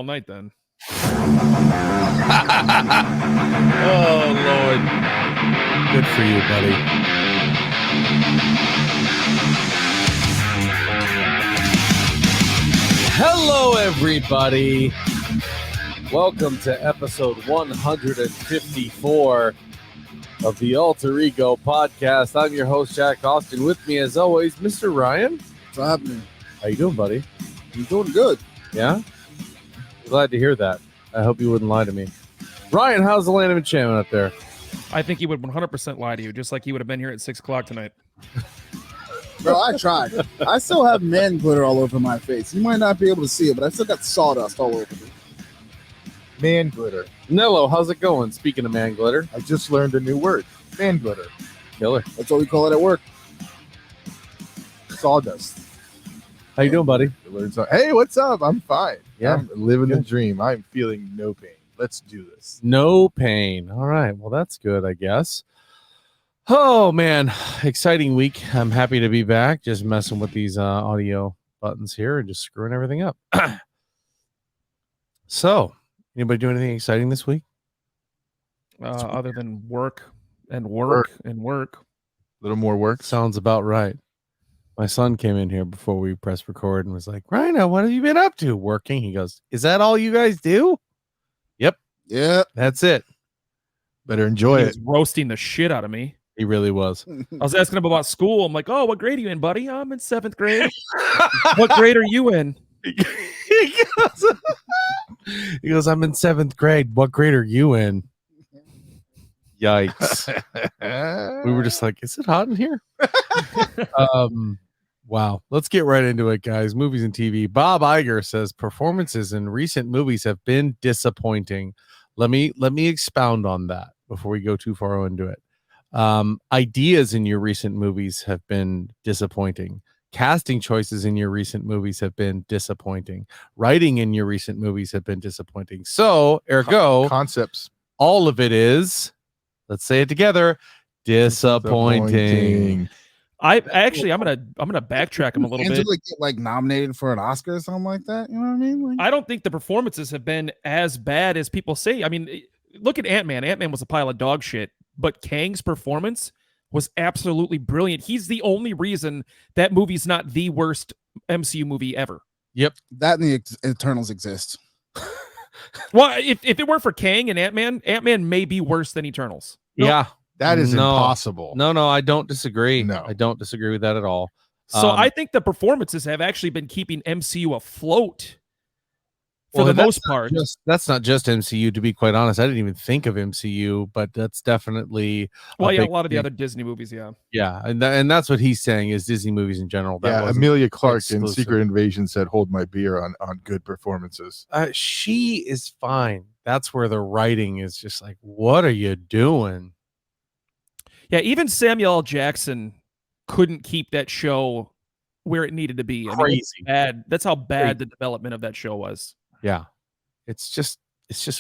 all night then. Oh, Lord. Good for you, buddy. Hello, everybody. Welcome to episode 154 of the Alter Ego podcast. I'm your host, Jack Austin. With me, as always, Mr. Ryan. What's happening? How you doing, buddy? I'm doing good. Yeah? I'm glad to hear that. I hope you wouldn't lie to me. Ryan, how's the land of enchantment up there? I think he would 100% lie to you, just like he would have been here at 6 o'clock tonight. Bro, I tried. I still have man glitter all over my face. You might not be able to see it, but I still got sawdust all over me. Man glitter. Nello, how's it going? Speaking of man glitter. I just learned a new word. Man glitter. Killer. That's what we call it at work. Sawdust. How you doing, buddy? Hey, what's up? I'm fine. Yeah. I'm living the dream. I'm feeling no pain. Let's do this. No pain. All right. Well, that's good, I guess. Oh, man. Exciting week. I'm happy to be back. Just messing with these audio buttons here and just screwing everything up. So, anybody do anything exciting this week? Other than work and work and work. A little more work. Sounds about right. My son came in here before we pressed record and was like, Rhino, what have you been up to? Working. He goes, is that all you guys do? Yep. Yeah. That's it. Better enjoy He it. was roasting the shit out of me. He really was. I was asking him about school. I'm like, oh, what grade are you in, buddy? I'm in 7th grade. What grade are you in? He goes, I'm in 7th grade. What grade are you in? Yikes. We were just like, is it hot in here? Wow. Let's get right into it, guys. Movies and TV. Bob Iger says performances in recent movies have been disappointing. Let me expound on that before we go too far into it. Ideas in your recent movies have been disappointing. Casting choices in your recent movies have been disappointing. Writing in your recent movies have been disappointing. So, ergo, Concepts. all of it is, let's say it together, disappointing. I'm gonna backtrack him a little bit. Angela get like nominated for an Oscar or something like that. You know what I mean? Like, I don't think the performances have been as bad as people say. I mean, look at Ant-Man. Ant-Man was a pile of dog shit, but Kang's performance was absolutely brilliant. He's the only reason that movie's not the worst MCU movie ever. Yep. that and the Eternals exist. Well, if it weren't for Kang and Ant-Man may be worse than Eternals. Yeah. That is No. impossible. No, I don't disagree. No. I don't disagree with that at all. So I think the performances have actually been keeping MCU afloat for Well, the that's most not part. That's not just MCU, to be quite honest. I didn't even think of MCU, but that's definitely Well, yeah, a big lot of the thing. other Disney movies, yeah. Yeah, and that's what he's saying is Disney movies in general. That Yeah, wasn't Amelia Clark in exclusive. Secret Invasion said, hold my beer on good performances. She is fine. That's where the writing is just like, what are you doing? Yeah, even Samuel L. Jackson couldn't keep that show where it needed to be. I mean, Crazy. it's bad. That's how bad the development of that show was. Yeah, it's just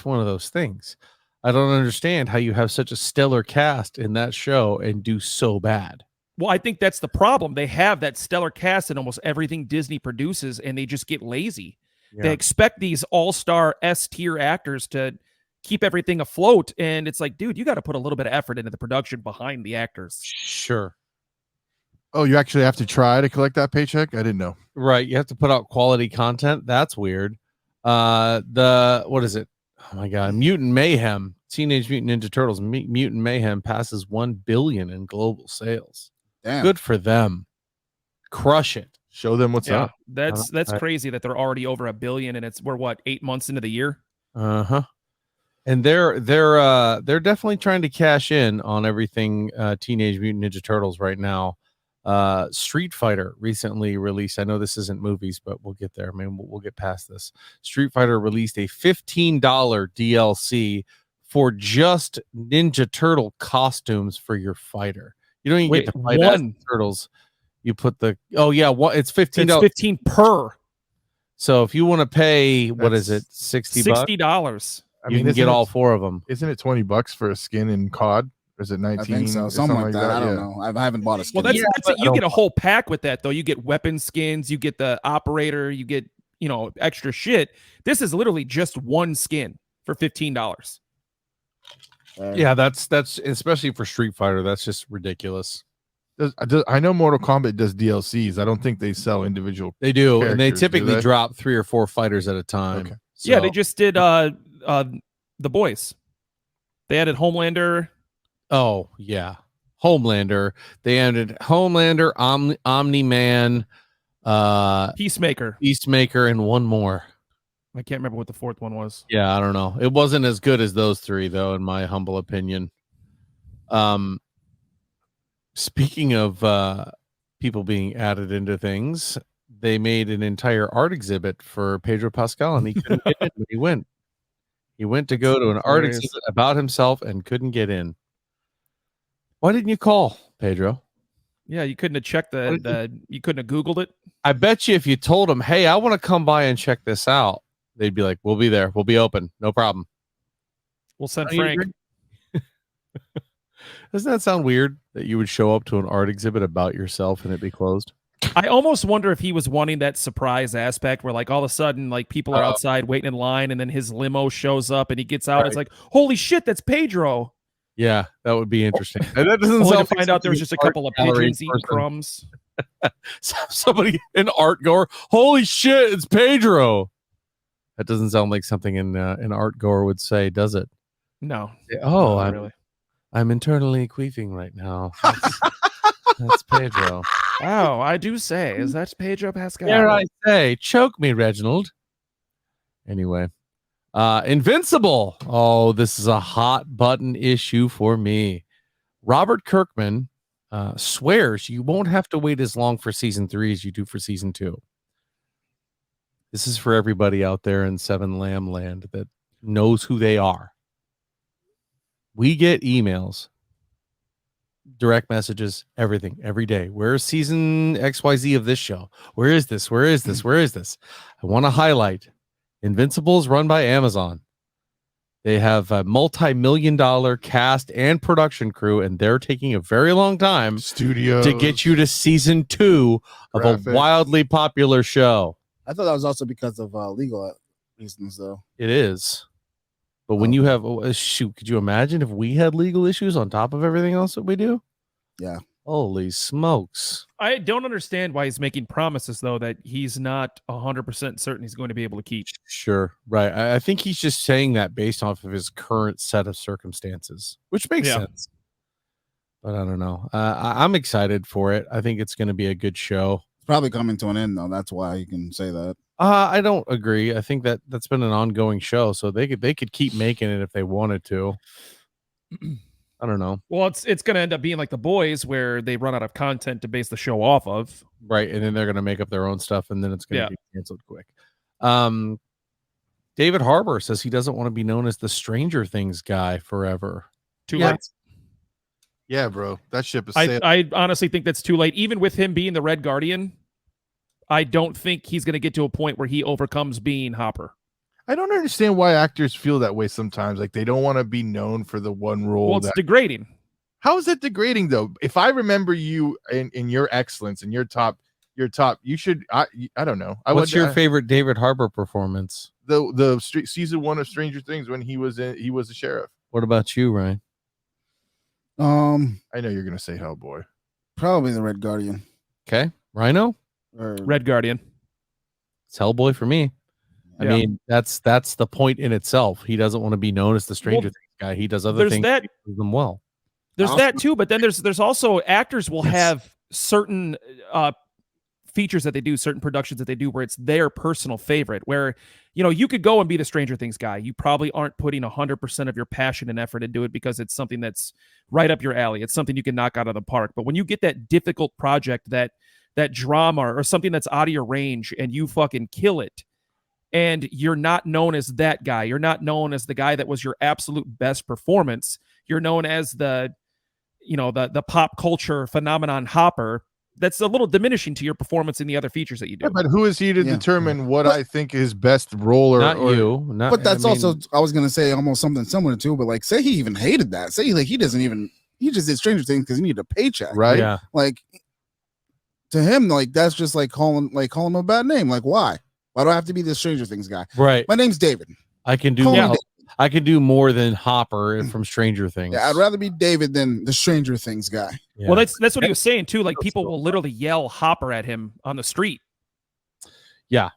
one of those things. I don't understand how you have such a stellar cast in that show and do so bad. Well, I think that's the problem. They have that stellar cast in almost everything Disney produces, and they just get lazy. Yeah. They expect these all-star S-tier actors to keep everything afloat, and it's like, dude, you got to put a little bit of effort into the production behind the actors. Sure. Oh, you actually have to try to collect that paycheck? I didn't know. Right. You have to put out quality content. That's weird. What is it? Oh my God. Mutant Mayhem, Teenage Mutant Ninja Turtles, Mutant Mayhem passes 1 billion in global sales. Damn. Good for them. Crush it. Show them what's Yeah, up. that's crazy that they're already over 1 billion, and we're what, 8 months into the year? Uh-huh. And they're definitely trying to cash in on everything Teenage Mutant Ninja Turtles right now. Street Fighter recently released, I know this isn't movies, but we'll get there. I mean, we'll get past this. Street Fighter released a $15 DLC for just Ninja Turtle costumes for your fighter. You don't even get to fight as the turtles. You put the it's $15. It's 15 per. So if you want to pay, what is it, $60? $60. You can get all 4 of them. Isn't it $20 for a skin in COD? Or is it 19? I think so. Something like that. I don't know. I haven't bought a skin. Well, that's it. You get a whole pack with that, though. You get weapon skins, you get the operator, you get, extra shit. This is literally just one skin for $15. Yeah, that's especially for Street Fighter. That's just ridiculous. I know Mortal Kombat does DLCs. I don't think they sell individual. They do, and they characters, do typically they? drop 3 or 4 fighters at a time. Okay. Yeah, So- they just did The Boys. They added Homelander. Oh yeah, Homelander. They added Homelander, Omni-Man, Peacemaker, and one more. I can't remember what the fourth one was. Yeah, I don't know. It wasn't as good as those 3, though, in my humble opinion. Speaking of people being added into things, they made an entire art exhibit for Pedro Pascal, and he couldn't get in. But he went. He went to go to an art hilarious. exhibit about himself and couldn't get in. Why didn't you call, Pedro? Yeah, you couldn't have checked you couldn't have Googled it. I bet you if you told them, hey, I want to come by and check this out, they'd be like, we'll be there. We'll be open. No problem. We'll send Don't you Frank. agree? Doesn't that sound weird that you would show up to an art exhibit about yourself and it be closed? I almost wonder if he was wanting that surprise aspect where like all of a sudden like people are outside waiting in line and then his limo shows up and he gets out. Right. It's like, holy shit, that's Pedro. Yeah, that would be interesting. And that doesn't Only to sound find out there was just a couple of pigeons eating person. crumbs. Somebody, an art goer. Holy shit, it's Pedro. That doesn't sound like something an art goer would say, does it? No. Oh, not really. I'm internally queefing right now. That's Pedro. Wow, I do say, is that Pedro Pascal? Dare I say, choke me, Reginald. Anyway, Invincible. Oh, this is a hot button issue for me. Robert Kirkman swears you won't have to wait as long for season 3 as you do for season 2. This is for everybody out there in Seven Lamb Land that knows who they are. We get emails, direct messages, everything, every day. Where's season XYZ of this show? Where is this? Where is this? Where is this? I want to highlight Invincible is run by Amazon. They have a multi-million-dollar cast and production crew, and they're taking a very long time Studios to get you to season 2 of Graphics. a wildly popular show. I thought that was also because of legal reasons, though. It is. But when you have, shoot, could you imagine if we had legal issues on top of everything else that we do? Yeah. Holy smokes. I don't understand why he's making promises, though, that he's not 100% certain he's going to be able to keep. Sure. Right. I think he's just saying that based off of his current set of circumstances, which makes sense. But I don't know. I'm excited for it. I think it's going to be a good show. It's probably coming to an end, though. That's why you can say that. I don't agree. I think that's been an ongoing show, so they could keep making it if they wanted to. I don't know. Well, it's going to end up being like The Boys, where they run out of content to base the show off of. Right, and then they're going to make up their own stuff, and then it's going to be canceled quick. David Harbour says he doesn't want to be known as the Stranger Things guy forever. Too late. Yeah, bro. That ship is sailing. I honestly think that's too late. Even with him being the Red Guardian, I don't think he's going to get to a point where he overcomes being Hopper. I don't understand why actors feel that way sometimes. Like they don't want to be known for the one role. Well, it's degrading. How is that degrading though? If I remember you in your excellence and your top, you should. I don't know. What's your favorite David Harbour performance? The season 1 of Stranger Things when he was a sheriff. What about you, Ryan? I know you're gonna say Hellboy. Probably the Red Guardian. Okay, Rhino. Or Red Guardian. It's Hellboy for me. I mean, that's the point in itself. He doesn't want to be known as the Stranger Things guy. He does other things that do them well. There's that too, but then there's also actors will have certain features that they do, certain productions that they do where it's their personal favorite. Where you could go and be the Stranger Things guy. You probably aren't putting 100% of your passion and effort into it because it's something that's right up your alley. It's something you can knock out of the park. But when you get that difficult project, that drama or something that's out of your range, and you fucking kill it, and you're not known as that guy. You're not known as the guy that was your absolute best performance. You're known as the pop culture phenomenon Hopper. That's a little diminishing to your performance in the other features that you do. Yeah, but who is he to determine what I think his best role Not you. But that's also, I was going to say almost something similar too, but like say he even hated that. Say like he just did Stranger Things because he needed a paycheck. Right. Yeah. Like to him, like that's just like calling him a bad name. Like why? Why do I have to be the Stranger Things guy? Right. My name's David. I can do Call me more. David. I can do more than Hopper from Stranger Things. Yeah, I'd rather be David than the Stranger Things guy. Yeah. Well, that's what he was saying too. Like people will literally yell Hopper at him on the street. Yeah,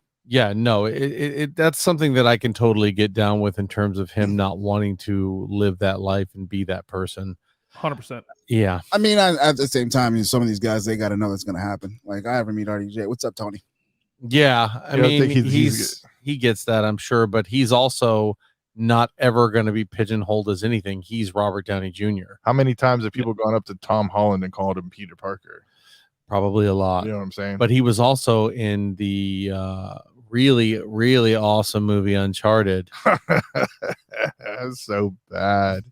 no, that's something that I can totally get down with in terms of him not wanting to live that life and be that person. 100%. Yeah. I mean, at the same time, some of these guys, they got to know that's going to happen. Like, I ever meet RDJ. What's up, Tony? Yeah. I mean, think he gets that, I'm sure, but he's also not ever going to be pigeonholed as anything. He's Robert Downey Jr. How many times have people gone up to Tom Holland and called him Peter Parker? Probably a lot. You know what I'm saying? But he was also in the really, really awesome movie Uncharted. That's so bad.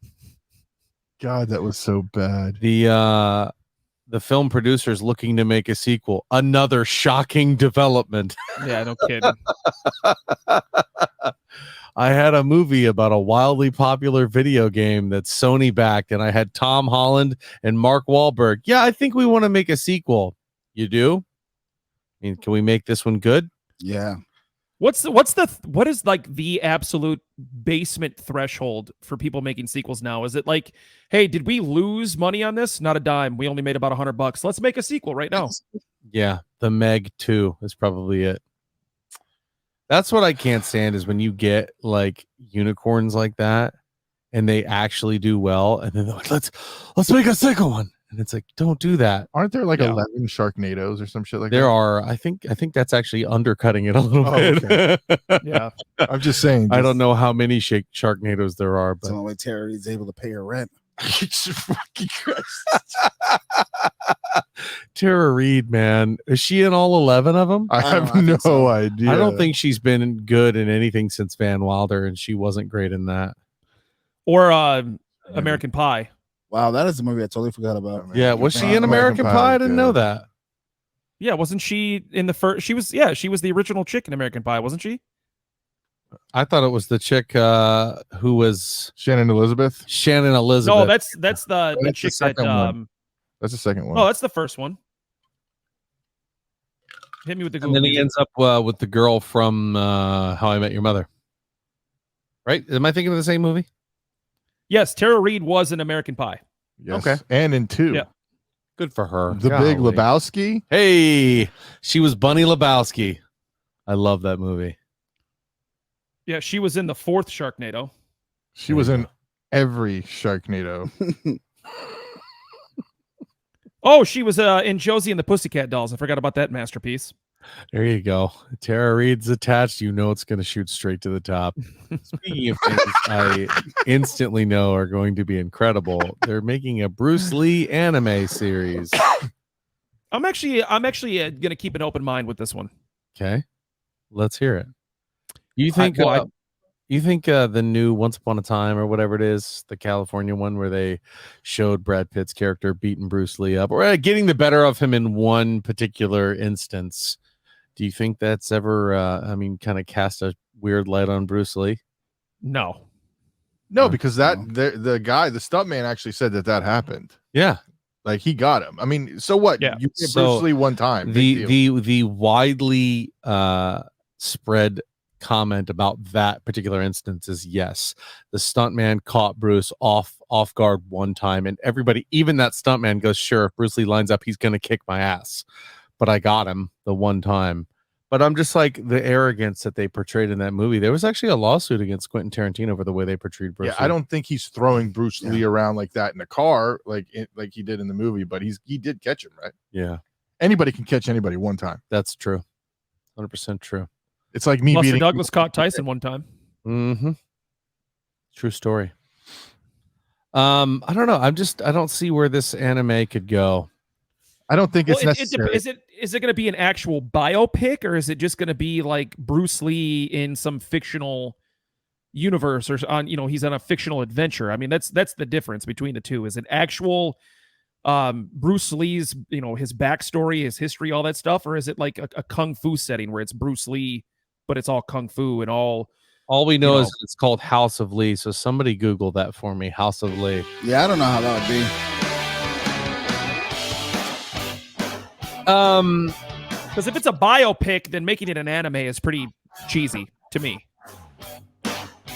God, that was so bad. The film producers looking to make a sequel. Another shocking development. Yeah, no kidding. I had a movie about a wildly popular video game that Sony backed, and I had Tom Holland and Mark Wahlberg. Yeah, I think we want to make a sequel. You do? I mean, can we make this one good? Yeah. What is like the absolute basement threshold for people making sequels now? Is it like, hey, did we lose money on this? Not a dime. We only made about $100. Let's make a sequel right now. Yeah, the Meg 2 is probably it. That's what I can't stand is when you get like unicorns like that and they actually do well, and then they're like, let's make a second one. And it's like, don't do that. Aren't there like 11 Sharknados or some shit like that? There are. I think that's actually undercutting it a little bit. Okay. Yeah. I'm just saying. I don't know how many Sharknadoes there are, It's but the only way Tara is able to pay her rent. Fucking Christ. Tara Reid, man, is she in all 11 of them? I have I think no so. idea. I don't think she's been good in anything since Van Wilder, and she wasn't great in that. Or American Pie. Wow, that is a movie I totally forgot about. Yeah, was she in American Pie? I didn't know that. Yeah, wasn't she in the first? She was the original chick in American Pie, wasn't she? I thought it was the chick who was Shannon Elizabeth. Shannon Elizabeth. No, that's the That's the chick that second one. That's the second one. Oh, that's the first one. Hit me with the Google. And then he ends up with the girl from How I Met Your Mother. Right? Am I thinking of the same movie? Yes, Tara Reid was in American Pie. Yes. Okay. And in 2. Yeah. Good for her. The Big Golly. Lebowski. Hey, she was Bunny Lebowski. I love that movie. Yeah, she was in the fourth Sharknado. She was in every Sharknado. Oh, she was in Josie and the Pussycat Dolls. I forgot about that masterpiece. There you go. Tara Reid's attached. You know it's going to shoot straight to the top. Speaking of things I instantly know are going to be incredible, they're making a Bruce Lee anime series. I'm actually going to keep an open mind with this one. Okay, let's hear it. You think? You think the new Once Upon a Time or whatever it is, the California one where they showed Brad Pitt's character beating Bruce Lee up or getting the better of him in one particular instance? Do you think that's ever, kind of cast a weird light on Bruce Lee? No, because the stuntman actually said that happened. Yeah, like he got him. I mean, so what? Yeah. You hit So Bruce Lee one time. Big deal. The widely spread comment about that particular instance is yes, the stuntman caught Bruce off guard one time, and everybody, even that stuntman, goes, sure, if Bruce Lee lines up, he's gonna kick my ass, but I got him the one time. But I'm just like, the arrogance that they portrayed in that movie. There was actually a lawsuit against Quentin Tarantino for the way they portrayed Bruce Lee. I don't think he's throwing Bruce Lee around like that in a car like he did in the movie, but he did catch him, right? Yeah, anybody can catch anybody one time. that's true. 100% true. It's like me Buster beating Douglas caught Tyson one time. Mm-hmm. True story. I don't know. I don't see where this anime could go. I don't think it's necessary. Is it going to be an actual biopic, or is it just going to be like Bruce Lee in some fictional universe, or he's on a fictional adventure? I mean, that's the difference between the two. Is it actual Bruce Lee's, his backstory, his history, all that stuff, or is it like a kung fu setting where it's Bruce Lee, but it's all kung fu and all we know is it's called House of Lee. So somebody Google that for me. House of Lee. Yeah, I don't know how that would be. Because if it's a biopic, then making it an anime is pretty cheesy to me.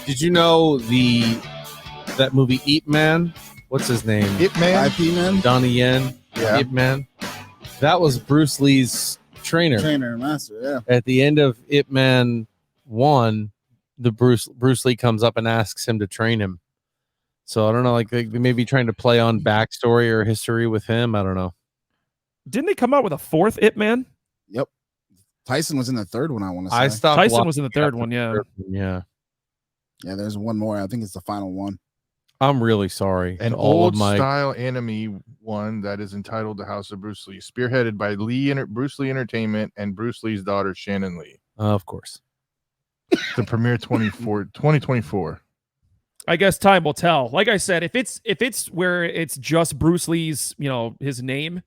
Did you know that movie Ip Man? What's his name? Ip Man? IP man, Donnie Yen. Yeah. Ip Man. That was Bruce Lee's trainer. master. Yeah. At the end of Ip Man 1, the Bruce Lee comes up and asks him to train him. So I don't know, like they may be trying to play on backstory or history with him. I don't know. Didn't they come out with a fourth Ip Man? Yep. Tyson was in the third one. I want to say. I stopped. Tyson watching was in the third after one, yeah. the third one, yeah. Yeah, there's one more. I think it's the final one. I'm really sorry. An to all old of my style anime one that is entitled The House of Bruce Lee, spearheaded by Bruce Lee Entertainment and Bruce Lee's daughter Shannon Lee. of course. The premiere 2024. I guess time will tell. Like I said, if it's where it's just Bruce Lee's, his name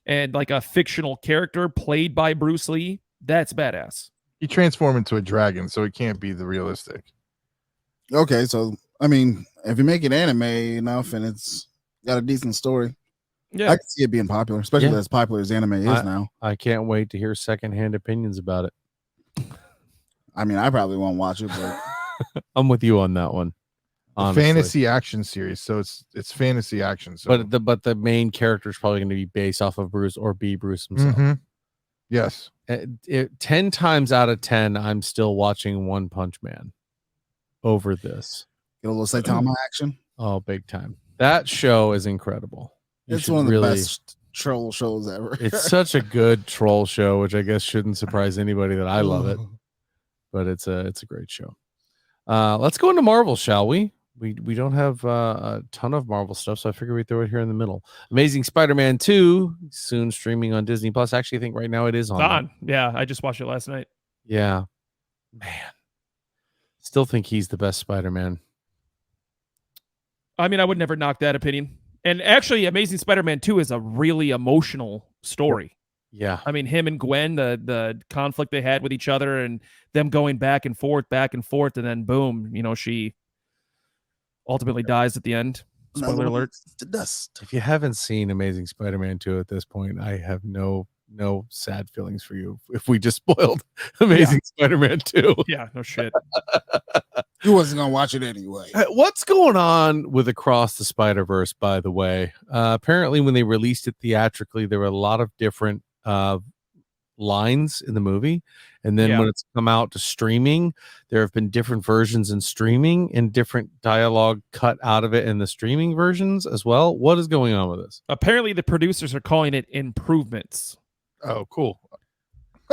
and like a fictional character played by Bruce Lee, that's badass. He transformed into a dragon, so it can't be the realistic. Okay, so I mean, if you make it anime enough and it's got a decent story, Yeah. I can see it being popular, especially Yeah. as popular as anime is now. I can't wait to hear secondhand opinions about it. I mean, I probably won't watch it, but I'm with you on that one. Honestly. Fantasy action series, so it's fantasy action. So. But the main character is probably going to be based off of Bruce or be Bruce himself. Mhm. Yes. 10 times out of 10, I'm still watching One Punch Man over this. get a little Saitama action. Oh, big time. That show is incredible. You It's should one of the really- best troll shows ever. It's such a good troll show, which I guess shouldn't surprise anybody that I love it, but it's a great show. Let's go into Marvel, shall we? We don't have a ton of Marvel stuff, so I figure we throw it here in the middle. Amazing Spider-Man 2 soon streaming on Disney Plus. Actually, I think right now it is It's on. Yeah, I just watched it last night. Yeah, man. Still think he's the best Spider-Man. I mean, I would never knock that opinion. And actually, Amazing Spider-Man 2 is a really emotional story. Yeah, I mean, him and Gwen, the conflict they had with each other and them going back and forth, and then boom, she ultimately dies at the end. Spoiler alert. To dust. if you haven't seen Amazing Spider-Man 2 at this point, I have no sad feelings for you if we just spoiled Amazing Spider-Man 2. Yeah, no shit. You wasn't gonna watch it anyway. What's going on with Across the Spider-Verse, by the way? Apparently, when they released it theatrically, there were a lot of different lines in the movie. And then when it's come out to streaming, there have been different versions in streaming and different dialogue cut out of it in the streaming versions as well. What is going on with this? Apparently, the producers are calling it improvements. Oh, cool.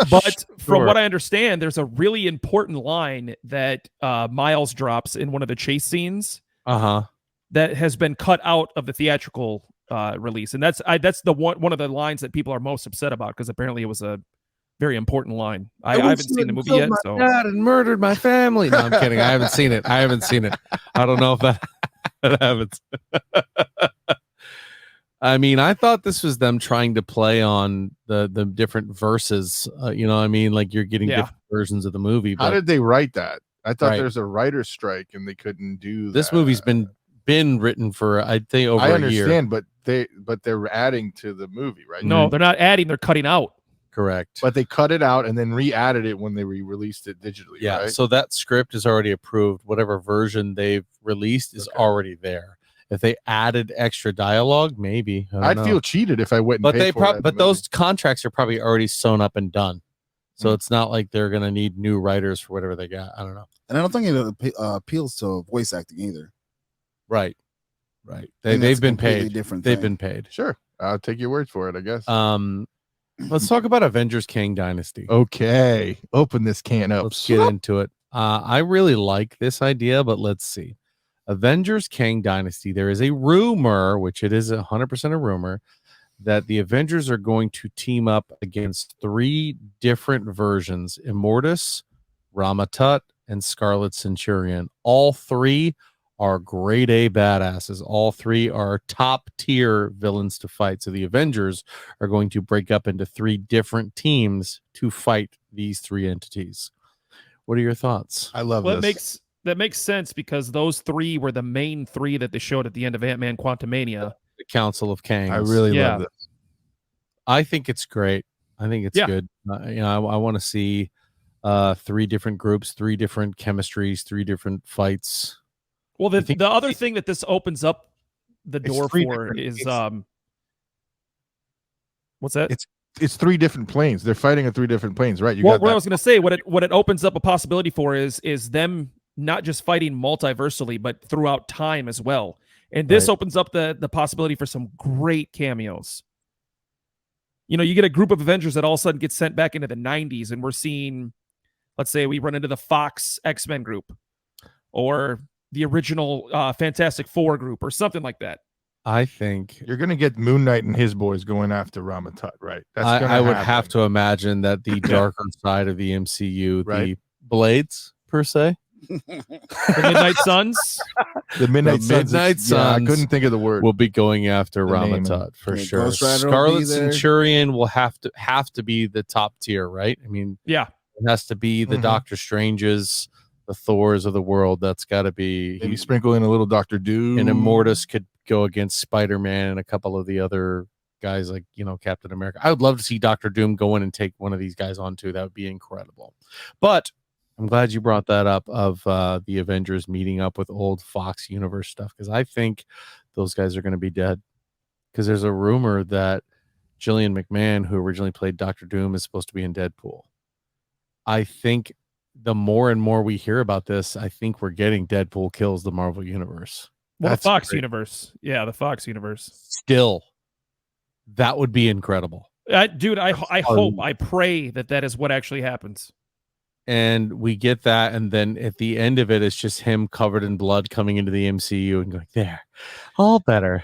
But from Sure. what I understand, there's a really important line that Miles drops in one of the chase scenes Uh-huh. that has been cut out of the theatrical release, and that's the one of the lines that people are most upset about because apparently it was a very important line. I haven't seen the movie yet, so Dad and murdered my family. No, I'm kidding. I haven't seen it. I don't know if that happens. I mean, I thought this was them trying to play on the different verses. Like you're getting different versions of the movie. How But did they write that? I thought Right. there's a writer's strike and they couldn't do this that. movie's been written for, I'd say, over I a year. understand, but they're adding to the movie, right? no, they're not adding; they're cutting out. Correct. But they cut it out and then re-added it when they released it digitally. Yeah, right? so that script is already approved. Whatever version they've released is already there. If they added extra dialogue, maybe I don't I'd know. feel cheated if I went. And But paid they for it at the but movie. those contracts are probably already sewn up and done. So it's not like they're gonna need new writers for whatever they got. I don't know. And I don't think it appeals to voice acting either. Right. I think They've that's a been completely paid. different They've thing. been paid. Sure, I'll take your word for it. I guess. Let's talk about Avengers Kang Dynasty. Okay, open this can up. Let's get into it. I really like this idea, but let's see. Avengers Kang Dynasty. There is a rumor, which it is 100% a rumor, that the Avengers are going to team up against 3 different versions: Immortus, Ramatut, and Scarlet Centurion. All 3 are grade A badasses. All 3 are top tier villains to fight. So the Avengers are going to break up into 3 different teams to fight these 3 entities. What are your thoughts? I love Well, this. that makes sense because those 3 were the main 3 that they showed at the end of Ant-Man Quantumania. The Council of Kangs. I really Yeah. love this. I think it's great. I think it's Yeah. good. I want to see 3 different groups, 3 different chemistries, 3 different fights. Well, I think the other thing that this opens up the It's door 3 for different- is it's- what's that? It's 3 different planes. They're fighting at 3 different planes, right? You Well, got what I that. was going to say, what it opens up a possibility for is them not just fighting multiversally, but throughout time as well. And this Right. opens up the possibility for some great cameos. You know, you get a group of Avengers that all of a sudden gets sent back into the 90s, and we're seeing, let's say we run into the Fox X-Men group or the original Fantastic Four group or something like that. I think You're going to get Moon Knight and his boys going after Ramatut, right? That's gonna I would happen. have to imagine that the darker side of the MCU, Right. the Blades per se, The Midnight Suns. The Midnight Suns. Midnight Yeah, I Suns couldn't think of the word. will be going after The name Ramatut for Yeah, sure. Ghost Rider will Scarlet be there. Centurion will have to be the top tier, right? I mean, Yeah. it has to be the Mhm. Doctor Stranges, the Thors of the world. That's got to be. Maybe sprinkle in a little Dr. Doom. And Immortus could go against Spider-Man and a couple of the other guys like, Captain America. I would love to see Dr. Doom go in and take one of these guys on too. That would be incredible. But I'm glad you brought that up of the Avengers meeting up with old Fox Universe stuff, because I think those guys are going to be dead. Because there's a rumor that Gillian McMahon, who originally played Dr. Doom, is supposed to be in Deadpool. I think the more and more we hear about this, I think we're getting Deadpool kills the Marvel Universe. Well, That's the Fox great. universe. Yeah, the Fox universe. Still, that would be incredible. Dude, I hope, I pray that is what actually happens. And we get that, and then at the end of it, it's just him covered in blood coming into the MCU and going, there, all better.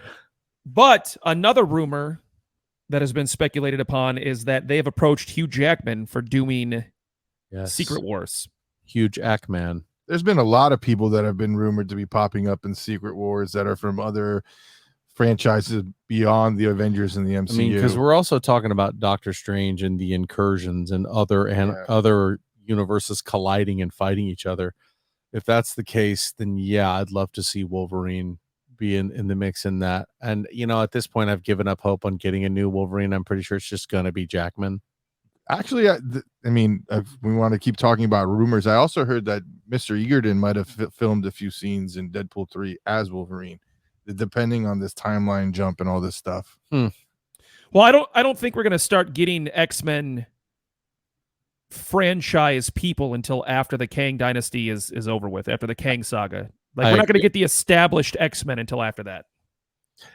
But another rumor that has been speculated upon is that they have approached Hugh Jackman for doing Yes. Secret Wars. Huge Ackman. There's been a lot of people that have been rumored to be popping up in Secret Wars that are from other franchises beyond the Avengers and the MCU. I mean, because we're also talking about Doctor Strange and the incursions and other universes colliding and fighting each other. If that's the case, then yeah, I'd love to see Wolverine be in the mix in that. And at this point, I've given up hope on getting a new Wolverine. I'm pretty sure it's just gonna be Jackman. Actually, I mean, if we want to keep talking about rumors, I also heard that Mr. Egerton might have filmed a few scenes in Deadpool 3 as Wolverine, depending on this timeline jump and all this stuff. Well, I don't think we're going to start getting X-Men franchise people until after the Kang dynasty is over with, after the Kang saga. Like, we're not going to get the established X-Men until after that.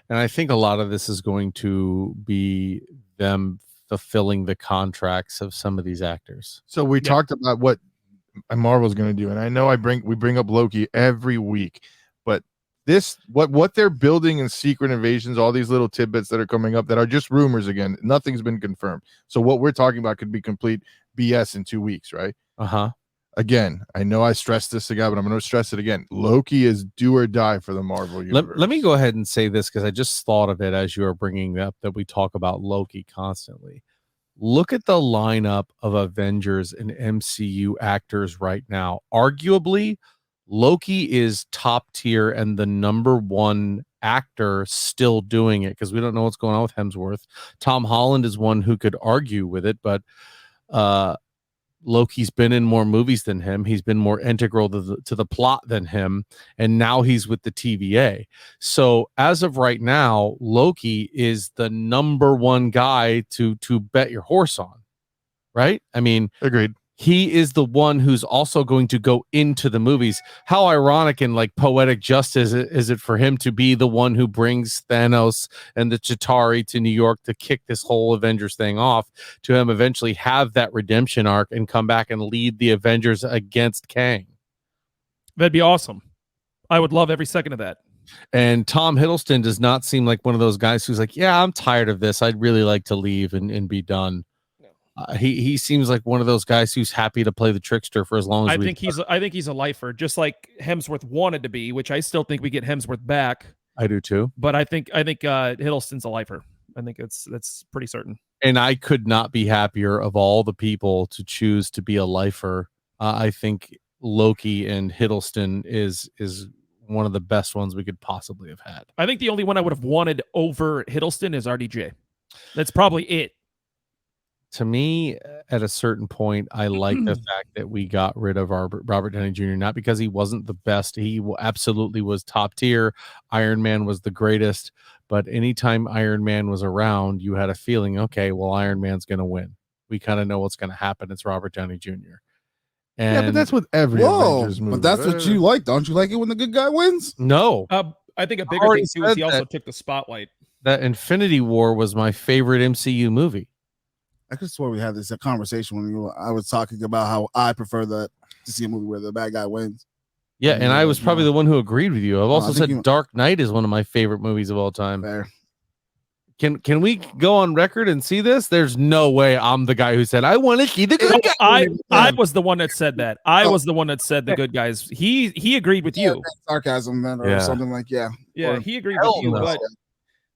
And I think a lot of this is going to be them fulfilling the contracts of some of these actors. So we talked about what Marvel's going to do, and I know we bring up Loki every week, but this what they're building in Secret Invasions, all these little tidbits that are coming up that are just rumors again, nothing's been confirmed. So what we're talking about could be complete BS in 2 weeks, right? Again, I know I stressed this again, but I'm going to stress it again. Loki is do or die for the Marvel universe. Let me go ahead and say this, because I just thought of it as you were bringing up that we talk about Loki constantly. Look at the lineup of Avengers and MCU actors right now. Arguably, Loki is top tier and the number one actor still doing it, because we don't know what's going on with Hemsworth. Tom Holland is one who could argue with it, but Loki's been in more movies than him. He's been more integral to the plot than him. And now he's with the TVA. So as of right now, Loki is the number one guy to bet your horse on. Right? I mean, agreed. He is the one who's also going to go into the movies. How ironic and like poetic justice is it for him to be the one who brings Thanos and the Chitauri to New York to kick this whole Avengers thing off, to him eventually have that redemption arc and come back and lead the Avengers against Kang. That'd be awesome. I would love every second of that. And Tom Hiddleston does not seem like one of those guys who's like, yeah, I'm tired of this. I'd really like to leave and be done. He seems like one of those guys who's happy to play the trickster for as long as I think he's a lifer, just like Hemsworth wanted to be, which I still think we get Hemsworth back. I do too. But I think Hiddleston's a lifer. I think that's pretty certain. And I could not be happier of all the people to choose to be a lifer. I think Loki and Hiddleston is one of the best ones we could possibly have had. I think the only one I would have wanted over Hiddleston is RDJ. That's probably it. To me, at a certain point, I like the fact that we got rid of Robert Downey Jr. Not because he wasn't the best. He absolutely was top tier. Iron Man was the greatest. But anytime Iron Man was around, you had a feeling, okay, well, Iron Man's going to win. We kind of know what's going to happen. It's Robert Downey Jr. And Yeah, but that's with every Whoa, Avengers movie. but that's what you like. Don't you like it when the good guy wins? no, I think a bigger already thing too is said he also that. took the spotlight. That Infinity War was my favorite MCU movie. I could swear we had this conversation when I was talking about how I prefer to see a movie where the bad guy wins. Yeah, and I was probably the one who agreed with you. I've also I think said you- Dark Knight is one of my favorite movies of all time. Fair. Can we go on record and see this? There's no way I'm the guy who said I want to see the good guy. I was the one that said that. I was the one that said the good guys. He agreed with you. Sarcasm then, or Yeah. something like Yeah, Or- he agreed Hell with you. no. But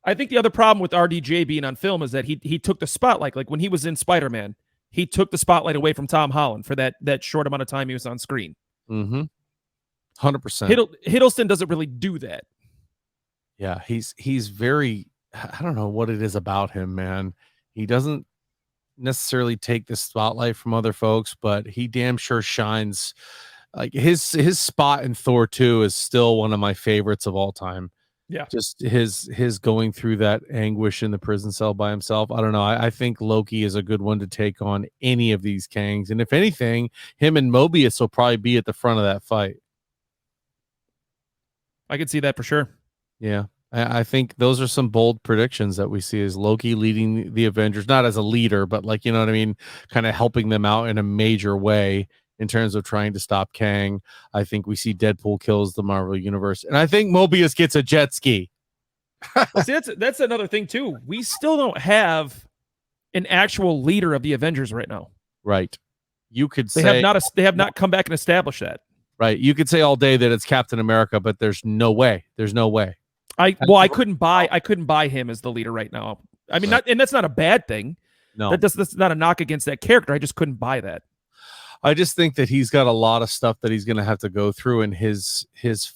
I think the other problem with RDJ being on film is that he took the spotlight. Like when he was in Spider-Man, he took the spotlight away from Tom Holland for that short amount of time he was on screen. 100%. Hiddleston doesn't really do that. Yeah, he's very, I don't know what it is about him, man. He doesn't necessarily take the spotlight from other folks, but he damn sure shines. Like his spot in Thor 2 is still one of my favorites of all time. Yeah. Just his going through that anguish in the prison cell by himself. I don't know. I think Loki is a good one to take on any of these Kangs. And if anything, him and Mobius will probably be at the front of that fight. I could see that for sure. Yeah. I think those are some bold predictions that we see as Loki leading the Avengers, not as a leader, but like, you know what I mean? Kind of helping them out in a major way in terms of trying to stop Kang. I think we see Deadpool kills the Marvel Universe. And I think Mobius gets a jet ski. Well, see, that's another thing too. We still don't have an actual leader of the Avengers right now. Right. You could They say have not come back and established that. right. You could say all day that it's Captain America, but there's no way. There's no way. I couldn't buy him as the leader right now. I mean, Right. and that's not a bad thing. No. That's not a knock against that character. I just couldn't buy that. I just think that he's got a lot of stuff that he's going to have to go through, and his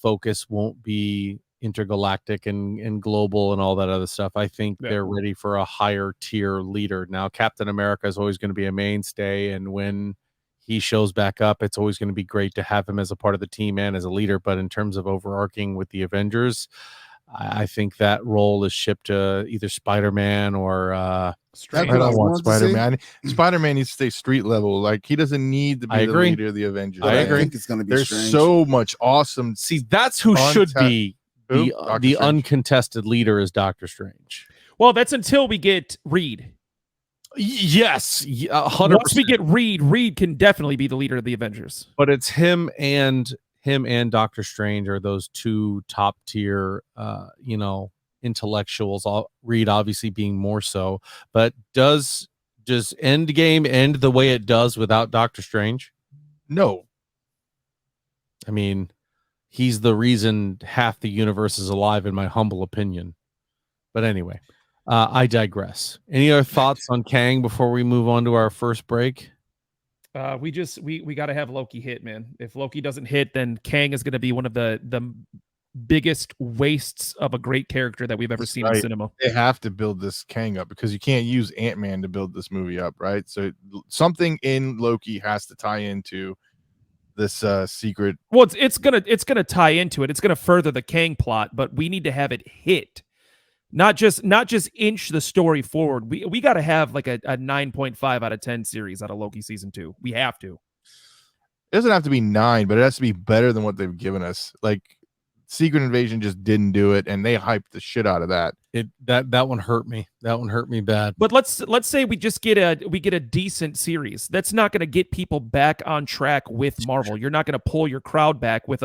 focus won't be intergalactic and global and all that other stuff. I think they're ready for a higher tier leader. Now, Captain America is always going to be a mainstay, and when he shows back up, it's always going to be great to have him as a part of the team and as a leader. But in terms of overarching with the Avengers, I think that role is shipped to either Spider-Man or I don't want Spider-Man. Spider-Man needs to stay street level. Like he doesn't need to be the leader of the Avengers. I agree. think it's going to be There's strange. so much awesome. See, that's who should be the Strange. uncontested leader is Doctor Strange. Well, that's until we get Reed. Yes, 100%. Once we get Reed can definitely be the leader of the Avengers. But it's him and Doctor Strange are those two top tier, intellectuals. Reed obviously being more so. But does Endgame end the way it does without Doctor Strange? No. I mean, he's the reason half the universe is alive, in my humble opinion. But anyway, I digress. Any other thoughts on Kang before we move on to our first break? We got to have Loki hit, man. If Loki doesn't hit, then Kang is going to be one of the biggest wastes of a great character that we've ever seen in cinema. They have to build this Kang up because you can't use Ant-Man to build this movie up, right? So something in Loki has to tie into this secret. Well, it's gonna tie into it. It's gonna further the Kang plot, but we need to have it hit. Not just inch the story forward. We got to have like a 9.5 out of 10 series out of Loki season 2. We have to. It doesn't have to be 9, but it has to be better than what they've given us. Like Secret Invasion just didn't do it, and they hyped the shit out of that. That one hurt me. That one hurt me bad. But let's say we just get a decent series. That's not going to get people back on track with Marvel. You're not going to pull your crowd back with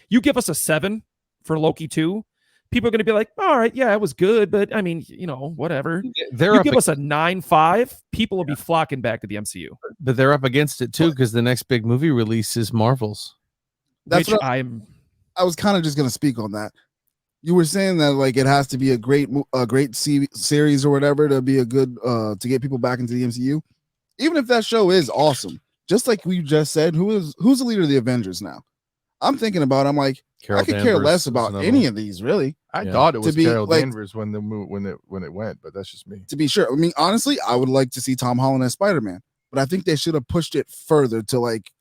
you give us a 7 for Loki 2. People are going to be like, all right, yeah, it was good, but I mean, whatever. You give us a 9.5, people will be flocking back to the MCU. But they're up against it too because the next big movie release is Marvel's. That's which what I was kind of just going to speak on that. You were saying that like it has to be a great series or whatever to be a good to get people back into the MCU. Even if that show is awesome, just like we just said, who's the leader of the Avengers now? I'm thinking about. I'm like Carol I could care Danvers less is about another any one. of these, really. I Yeah. thought it To was be, Carol like- Danvers when it went, but that's just me. To be sure, I mean, honestly, I would like to see Tom Holland as Spider-Man, but I think they should have pushed it further to like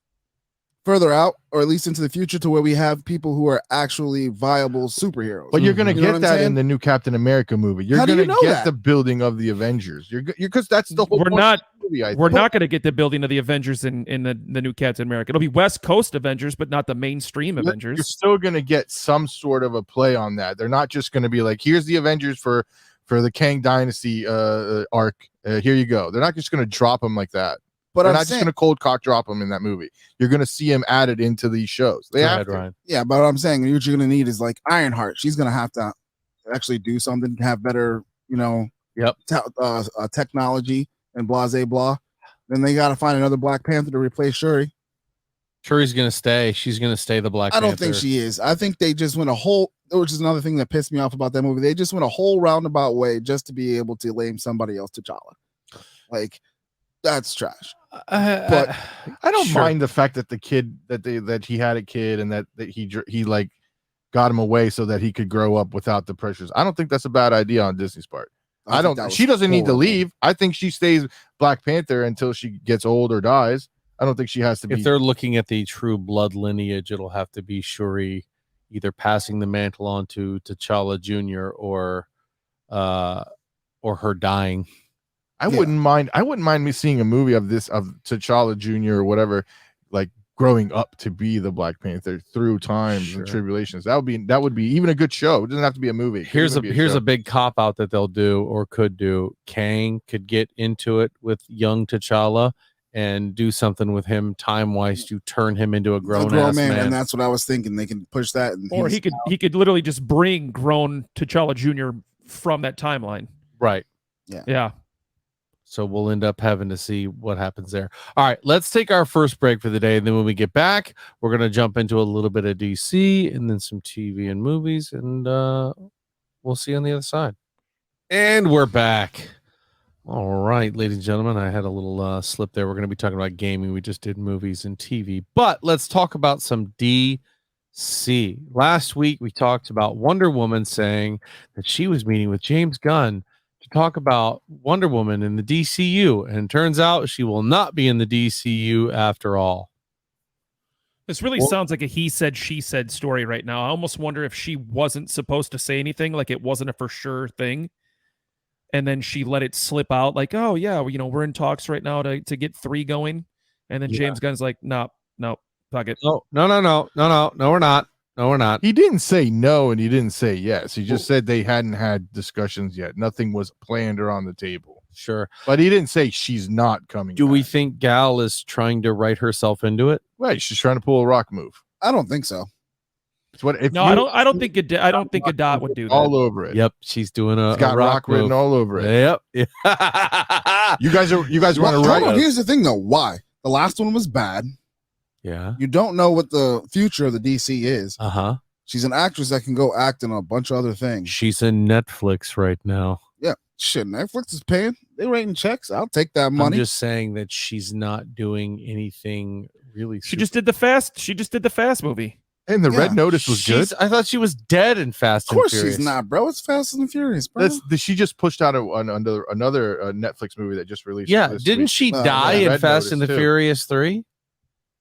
further out, or at least into the future, to where we have people who are actually viable superheroes. But you're gonna You know what get I'm that saying? in the new Captain America movie. You're How do you gonna know get that? the building of the Avengers. You're because that's the whole. We're point not- of the movie, I We're think. not going to get the building of the Avengers in the new Captain America. It'll be West Coast Avengers, but not the mainstream You're Avengers. still gonna get some sort of a play on that. They're not just gonna be like, here's the Avengers for the Kang Dynasty arc. Here you go. They're not just gonna drop them like that. But They're I'm not just saying, gonna cold cock drop them in that movie. You're gonna see him added into these shows. They Go have ahead, to. Ryan. yeah, but what I'm saying, what you're gonna need is like Ironheart. She's gonna have to actually do something, have better, Yep. technology and blah blah. Then they got to find another Black Panther to replace Shuri. Shuri's gonna stay. She's gonna stay the Black I don't Panther. think she is. I think they just went a whole, which is another thing that pissed me off about that movie. They just went a whole roundabout way just to be able to lame somebody else T'Challa. Like, that's trash. But I don't Sure. mind the fact that the kid that he had a kid and that he like got him away so that he could grow up without the pressures. I don't think that's a bad idea on Disney's part. I think don't. that was She doesn't need to horrible. leave. I think she stays Black Panther until she gets old or dies. I don't think she has to be. if they're looking at the true blood lineage, it'll have to be Shuri either passing the mantle on to T'Challa Jr. or her dying. I wouldn't mind. I wouldn't mind me seeing a movie of T'Challa Jr. or whatever, like growing up to be the Black Panther through times and Sure. tribulations. That would be even a good show. It doesn't have to be a movie. It could Here's even be a show. big cop out that they'll do or could do. Kang could get into it with young T'Challa and do something with him time wise to turn him into a grown ass man. and that's what I was thinking. They can push that, and Or he could literally just bring grown T'Challa Jr. from that timeline. Right. Yeah. So we'll end up having to see what happens there. All right, let's take our first break for the day. And then when we get back, we're going to jump into a little bit of DC and then some TV and movies. And we'll see you on the other side. And we're back. All right, ladies and gentlemen, I had a little slip there. We're going to be talking about gaming. We just did movies and TV. But let's talk about some DC. Last week, we talked about Wonder Woman saying that she was meeting with James Gunn to talk about Wonder Woman in the DCU, and it turns out she will not be in the DCU after all. This really sounds like a he said, she said story right now. I almost wonder if she wasn't supposed to say anything, like it wasn't a for sure thing. And then she let it slip out like, oh, yeah, we're in talks right now to get 3 going. And then James Gunn's like, no, fuck it. No, we're not. No, we're not. He didn't say no and he didn't say yes. He just said they hadn't had discussions yet. Nothing was planned or on the table. Sure. But he didn't say she's not coming. Do we back. think Gal is trying to write herself into it? Right? She's trying to pull a Rock move. I don't think so. It's what if No, I don't think Gadot would do that. all over it. Yep, she's doing It's got a rock written move. all over it. Yep. You guys want to Hold write? on, here's the thing, though. Why the last one was bad? Yeah. You don't know what the future of the DC is. Uh-huh. She's an actress that can go act in a bunch of other things. She's in Netflix right now. Yeah, shit. Netflix is paying. They writing checks. I'll take that money. I'm just saying that she's not doing anything really. She just did the Fast movie. And the Yeah. Red Notice was good. I thought she was dead in Fast Of course and Furious. she's not, bro. It's Fast and Furious, bro. She just pushed out another Netflix movie that just released. Yeah, this didn't week. she yeah, die in Red Fast Notice, and the too. Furious 3?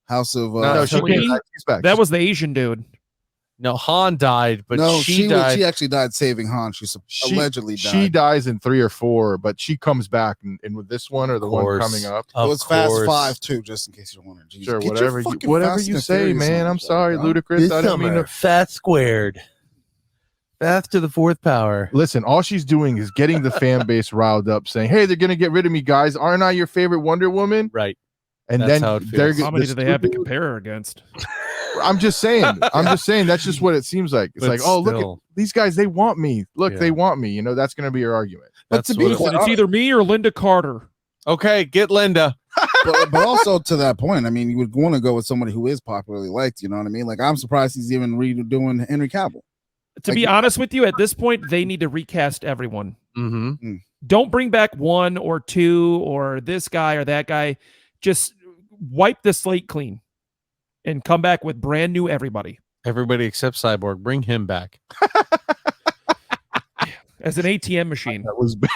House of No, she Tony? came back. She's back. That was the Asian dude. No, Han died, but no, she died. she actually died saving Han. She allegedly died. She dies in 3 or 4, but she comes back and with this one or the one course. coming up. It was Fast course. 5 too, just in case you wonder. Jeez, Sure, get your whatever fucking whatever Fast you and say, Furious man. on, I'm sorry, bro. Ludacris. I don't mean to. Fat squared. Fast to the 4th power. Listen, all she's doing is getting the fan base riled up, saying, "Hey, they're gonna get rid of me, guys. Aren't I your favorite Wonder Woman?" Right. And That's then how it feels. they're How many the do they have to studio- compare her against? I'm just saying. I'm just saying. That's just what it seems like. It's But like, oh, look still. at these guys. They want me. Look, Yeah. they want me. That's going to be your argument. But That's to be what it- quite And it's either me or Linda Carter. Okay, get Linda. but also to that point, I mean, you would want to go with somebody who is popularly liked. You know what I mean? Like, I'm surprised he's even redoing Henry Cavill. To be honest with you, at this point, they need to recast everyone. Mm-hmm. Don't bring back 1 or 2 or this guy or that guy. Just wipe the slate clean and come back with brand new everybody. Everybody except Cyborg, bring him back. As an ATM machine. That was bad.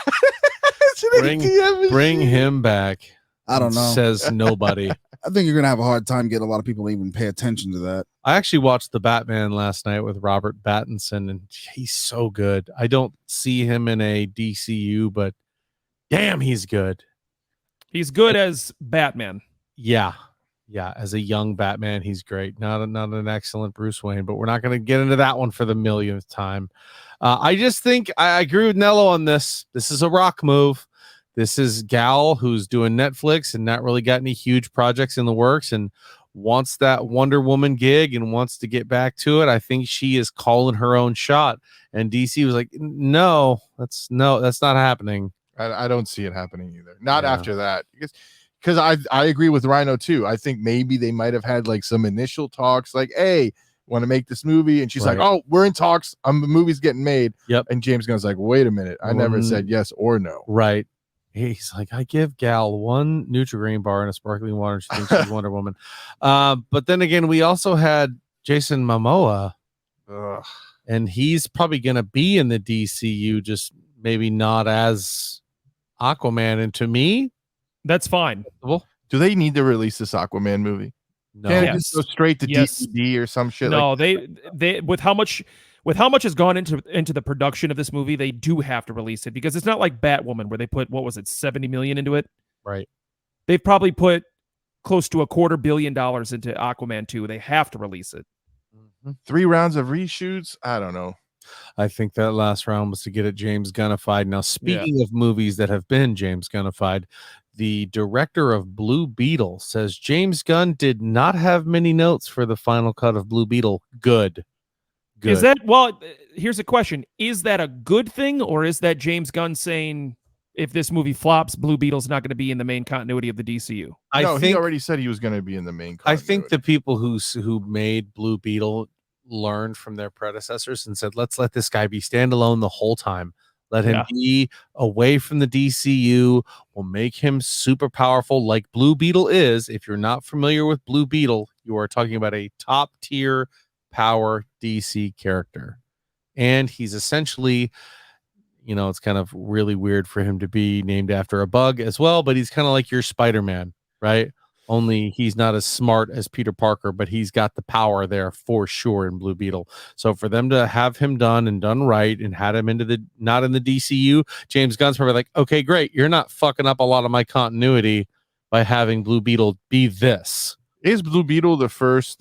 Bring him back. I don't know. Says nobody. I think you're gonna have a hard time getting a lot of people to even pay attention to that. I actually watched The Batman last night with Robert Pattinson, and he's so good. I don't see him in a DCU, but damn, he's good. He's good as Batman. Yeah. As a young Batman, he's great. Not an excellent Bruce Wayne, but we're not going to get into that one for the millionth time. I just think I agree with Nello on this. This is a rock move. This is Gal who's doing Netflix and not really got any huge projects in the works and wants that Wonder Woman gig and wants to get back to it. I think she is calling her own shot. And DC was like, no, that's not happening. I don't see it happening either. Not after that. Because I agree with Rhino too. I think maybe they might have had like some initial talks like, hey, want to make this movie? And she's like, oh, we're in talks. The movie's getting made. Yep. And James Gunn's like, wait a minute. I never said yes or no. Right. He's like, I give Gal one Nutri-Grain bar and a sparkling water. She thinks she's Wonder Woman. But then again, we also had Jason Momoa. Ugh. And he's probably going to be in the DCU, just maybe not as Aquaman. And to me, that's fine. Do they need to release this Aquaman movie? No. Can't it just go straight to DVD or some shit? No, like they with how much has gone into the production of this movie, they do have to release it because it's not like Batwoman where they put, what was it, 70 million into it. Right. They've probably put close to $250 million into Aquaman 2. They have to release it. 3 rounds of reshoots. I don't know. I think that last round was to get it James Gunnified. Now, speaking of movies that have been James Gunnified, the director of Blue Beetle says James Gunn did not have many notes for the final cut of Blue Beetle. Good. Is that, well, here's a question. Is that a good thing, or is that James Gunn saying if this movie flops, Blue Beetle's not going to be in the main continuity of the DCU? I think he already said he was going to be in the main continuity. I think the people who made Blue Beetle learned from their predecessors and said, let's let this guy be standalone the whole time. Let him be away from the DCU. We'll make him super powerful like Blue Beetle is. If you're not familiar with Blue Beetle, you are talking about a top tier power DC character. And he's essentially, it's kind of really weird for him to be named after a bug as well, but he's kind of like your Spider-Man, right? Only he's not as smart as Peter Parker, but he's got the power there for sure in Blue Beetle. So for them to have him done right and had him not in the DCU, James Gunn's probably like, okay, great. You're not fucking up a lot of my continuity by having Blue Beetle be this. Is Blue Beetle the first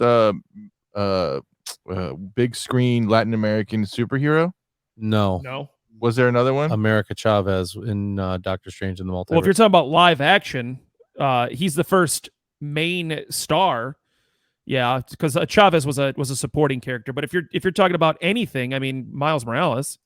big screen Latin American superhero? No. Was there another one? America Chavez in Doctor Strange in the Multiverse. Well, if you're talking about live action, he's the first main star. Yeah, because Chavez was a supporting character. But if you're talking about anything, I mean, Miles Morales.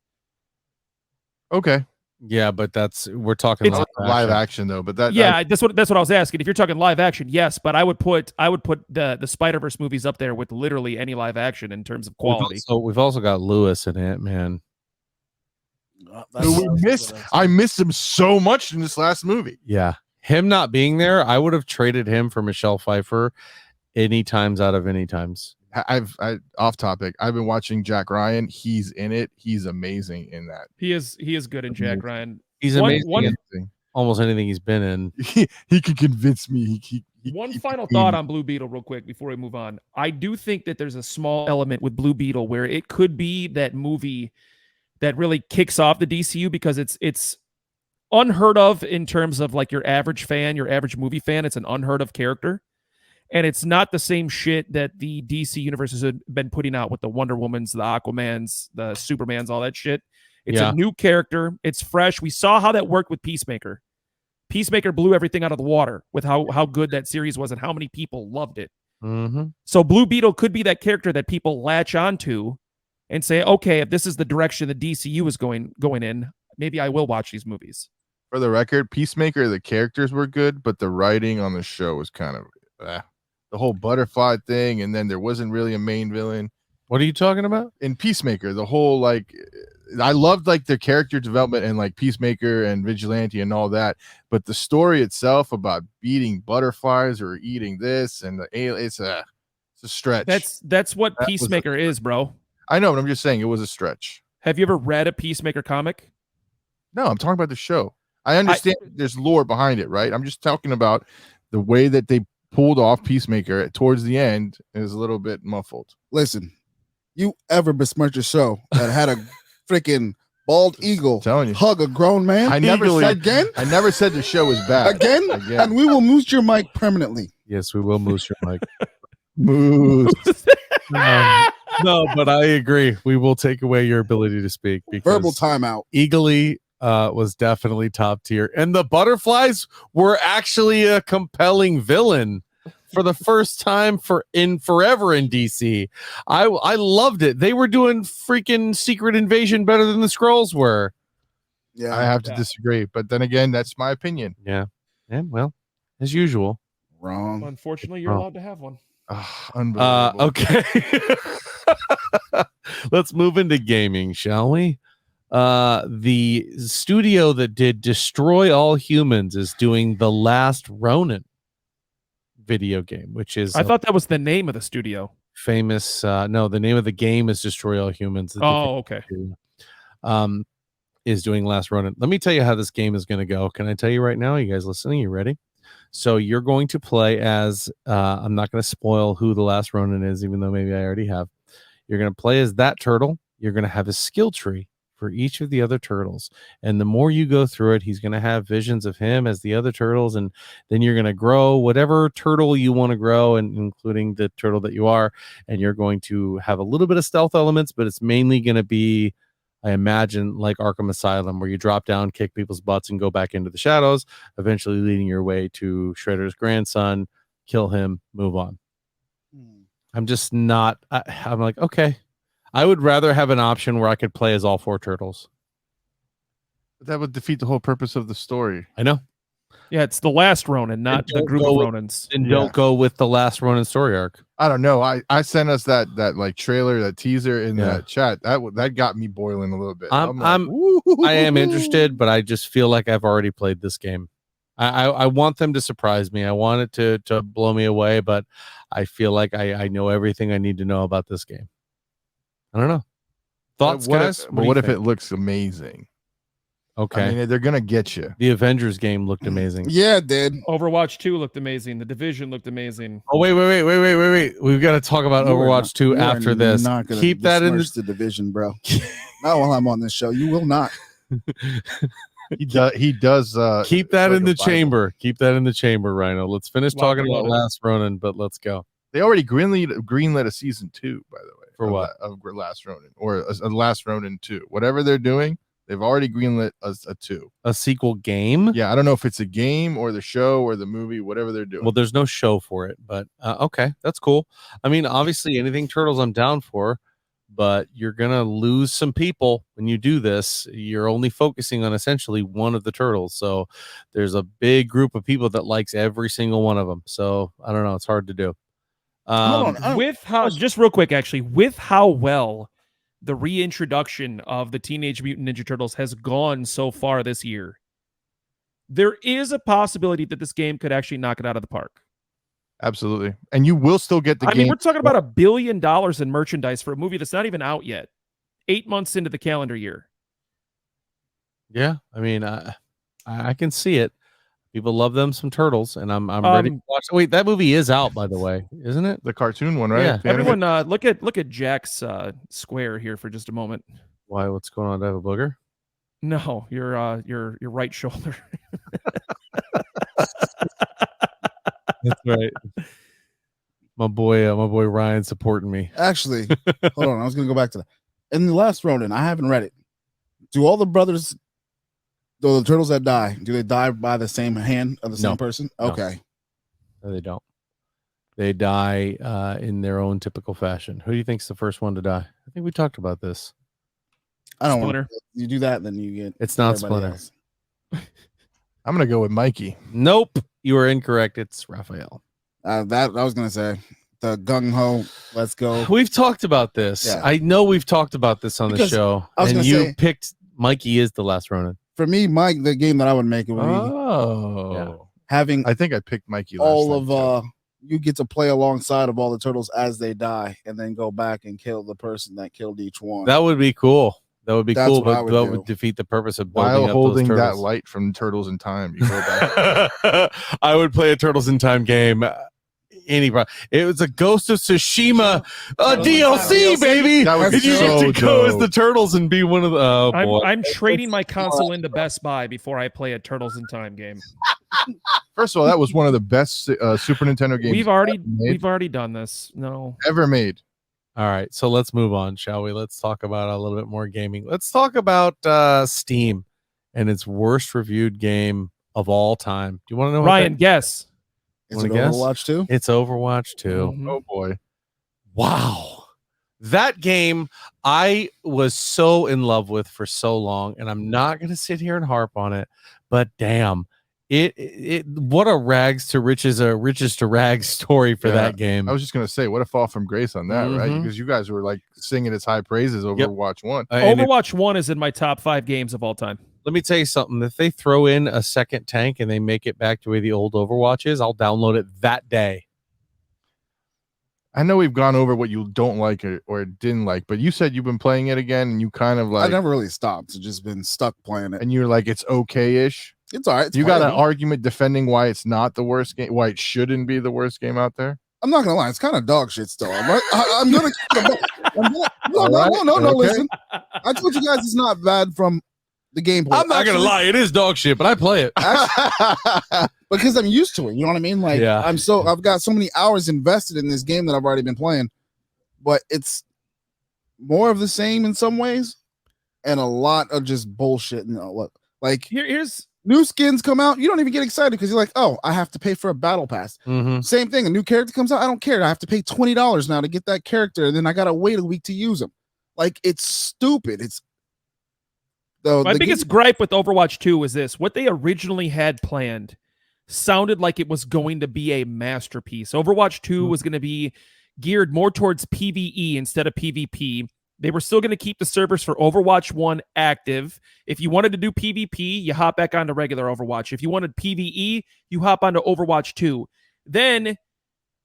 Okay. Yeah, but we're talking live action though. But that's what I was asking. If you're talking live action, yes, but I would put the Spider-Verse movies up there with literally any live action in terms of quality. We've also got Lewis and Ant-Man. I missed him so much in this last movie. Yeah. Him not being there, I would have traded him for Michelle Pfeiffer any times out of any times. I off topic. I've been watching Jack Ryan. He's in it. He's amazing in that. He is good in Jack Ryan. He's amazing in almost anything he's been in. He can convince me. One final thought on Blue Beetle real quick before we move on. I do think that there's a small element with Blue Beetle where it could be that movie that really kicks off the DCU because it's unheard of in terms of like your average fan, your average movie fan. It's an unheard of character. And it's not the same shit that the DC universe has been putting out with the Wonder Womans, the Aquamans, the Supermans, all that shit. It's a new character. It's fresh. We saw how that worked with Peacemaker. Peacemaker blew everything out of the water with how good that series was and how many people loved it. Mm-hmm. So Blue Beetle could be that character that people latch onto and say, okay, if this is the direction the DCU is going in, maybe I will watch these movies. For the record, Peacemaker, the characters were good, but the writing on the show was kind of the whole butterfly thing, and then there wasn't really a main villain. What are you talking about? In Peacemaker, the whole I loved their character development and Peacemaker and Vigilante and all that, but the story itself about beating butterflies or eating this and it's It's a stretch. That's what That was Peacemaker is, bro. I know, but I'm just saying it was a stretch. Have you ever read a Peacemaker comic? No, I'm talking about the show. I understand there's lore behind it, right? I'm just talking about the way that they pulled off Peacemaker towards the end is a little bit muffled. Listen, you ever besmirch a show that had a freaking bald eagle telling you. hug a grown man? I never said again. I never said the show was bad. Again, and we will moose your mic permanently. Yes, we will moose your mic. Moose. No, but I agree. We will take away your ability to speak because Verbal timeout. Eagly was definitely top tier, and the butterflies were actually a compelling villain for the first time forever in DC. I loved it. They were doing freaking Secret Invasion better than the Skrulls were. Yeah, I have to disagree, but then again, that's my opinion. Yeah, well, as usual. wrong. Unfortunately, you're allowed to have one. Unbelievable. Okay. Let's move into gaming, shall we? The studio that did Destroy All Humans is doing The Last Ronin video game, which is I thought that was the name of the studio. famous. No, the name of the game is Destroy All Humans. Oh, okay. Is doing Last Ronin. Let me tell you how this game is going to go. Can I tell you right now? You guys listening? You ready? So you're going to play as, I'm not going to spoil who the Last Ronin is, even though maybe I already have. You're going to play as that turtle. You're going to have a skill tree for each of the other turtles. And the more you go through it, he's going to have visions of him as the other turtles. And then you're going to grow whatever turtle you want to grow, and including the turtle that you are. And you're going to have a little bit of stealth elements, but it's mainly going to be, I imagine, like Arkham Asylum, where you drop down, kick people's butts, and go back into the shadows, eventually leading your way to Shredder's grandson, kill him, move on. I'm just not, I'm like, okay. I would rather have an option where I could play as all four turtles. But that would defeat the whole purpose of the story. I know. Yeah, it's the Last Ronin, not the group of Ronins. And don't go with the Last Ronin story arc. I don't know. I sent us that like trailer, that teaser in the chat. That got me boiling a little bit. I am interested, but I just feel like I've already played this game. I want them to surprise me. I want it to blow me away, but I feel like I know everything I need to know about this game. I don't know. Thoughts, guys? What if it looks amazing? Okay. I mean, they're gonna get you. The Avengers game looked amazing. Yeah, it did. Overwatch 2 looked amazing. The Division looked amazing. Oh, wait. We've got to talk about Overwatch 2 after this. Keep that in the Division, bro. Not while I'm on this show. You will not. He does keep that like in the chamber. Keep that in the chamber, Rhino. Let's finish talking about Last Ronin, but let's go. They already greenlit a season 2, by the way. For what? Of Last Ronin, or a Last Ronin 2. Whatever they're doing, they've already greenlit a 2. A sequel game? Yeah, I don't know if it's a game or the show or the movie, whatever they're doing. Well, there's no show for it, but okay, that's cool. I mean, obviously, anything Turtles I'm down for, but you're going to lose some people when you do this. You're only focusing on essentially one of the Turtles. So there's a big group of people that likes every single one of them. So I don't know. It's hard to do. With how, just real quick, actually, with how well the reintroduction of the Teenage Mutant Ninja Turtles has gone so far this year, there is a possibility that this game could actually knock it out of the park. Absolutely. And you will still get the game. I mean, we're talking about $1 billion in merchandise for a movie that's not even out yet, 8 months into the calendar year. Yeah, I mean, I can see it. People love them some Turtles, and I'm ready to watch. Wait, that movie is out, by the way, isn't it? The cartoon one, right? Yeah. Everyone, look at Jack's square here for just a moment. Why? What's going on? Do I have a booger? No, your right shoulder. That's right. My boy Ryan supporting me. Actually, hold on. I was gonna go back to that. In the Last Ronin, I haven't read it. Do all the brothers, though the turtles that die, do they die by the same hand of the same person? Okay. No, they don't. They die in their own typical fashion. Who do you think's the first one to die? I think we talked about this. I don't Splinter. want you do that, then you get. It's not Splinter. Else. I'm gonna go with Mikey. Nope, you are incorrect. It's Raphael. That I was gonna say. The gung ho. Let's go. We've talked about this. Yeah. I know we've talked about this on the show. And you picked Mikey is the Last Ronin. For me, Mike, the game that I would make it would be having. I think I picked Mikey. All of you get to play alongside of all the turtles as they die, and then go back and kill the person that killed each one. That would be cool. That would be That's cool, what I but would that do. would defeat the purpose of building While up holding those that turtles. light from Turtles in Time, you go back. I would play a Turtles in Time game. It was a Ghost of Tsushima DLC, baby. That was And you so get to go as dope. the turtles and be one of the. Oh boy! I'm trading my console into Best Buy before I play a Turtles in Time game. First of all, that was one of the best Super Nintendo games We've already done this. No. ever made. All right, so let's move on, shall we? Let's talk about a little bit more gaming. Let's talk about Steam and its worst reviewed game of all time. Do you want to know? Ryan, guess. Is it Wanna guess? Overwatch 2? It's Overwatch 2. Mhm. Oh boy. Wow. That game I was so in love with for so long, and I'm not going to sit here and harp on it, but damn, it what a rags to riches to rags story for Yeah, that game. I was just gonna say, what a fall from grace on that, right? Mhm. Because you guys were like singing its high praises over Yep. Watch 1. And Overwatch 1 is in my top 5 games of all time. let me tell you something. If they throw in a second tank and they make it back to where the old Overwatch is, I'll download it that day. I know we've gone over what you don't like or didn't like, but you said you've been playing it again, and you kind of I like, never really stopped. I've just been stuck playing it. and you're like, it's okay-ish. It's all right. It's You got an playable. argument defending why it's not the worst game, why it shouldn't be the worst game out there. I'm not gonna lie, it's kind of dog shit still. I'm gonna. No, Right, no. okay. Listen, I told you guys it's not bad from the gameplay. I'm not going to Actually, lie. It is dog shit, but I play it. because I'm used to it. You know what I mean? Like, Yeah. I've got so many hours invested in this game that I've already been playing, but it's more of the same in some ways, and a lot of just bullshit. Like Here's new skins come out, you don't even get excited because you're like, oh, I have to pay for a battle pass. Mhm. Same thing, a new character comes out, I don't care. I have to pay $20 now to get that character, and then I gotta wait a week to use him. Like, it's stupid. It's my biggest gripe with Overwatch 2 was this. What they originally had planned sounded like it was going to be a masterpiece. Overwatch 2 was going to be geared more towards PvE instead of PvP. They were still going to keep the servers for Overwatch 1 active. If you wanted to do PvP, you hop back onto regular Overwatch. If you wanted PvE, you hop onto Overwatch 2. Then,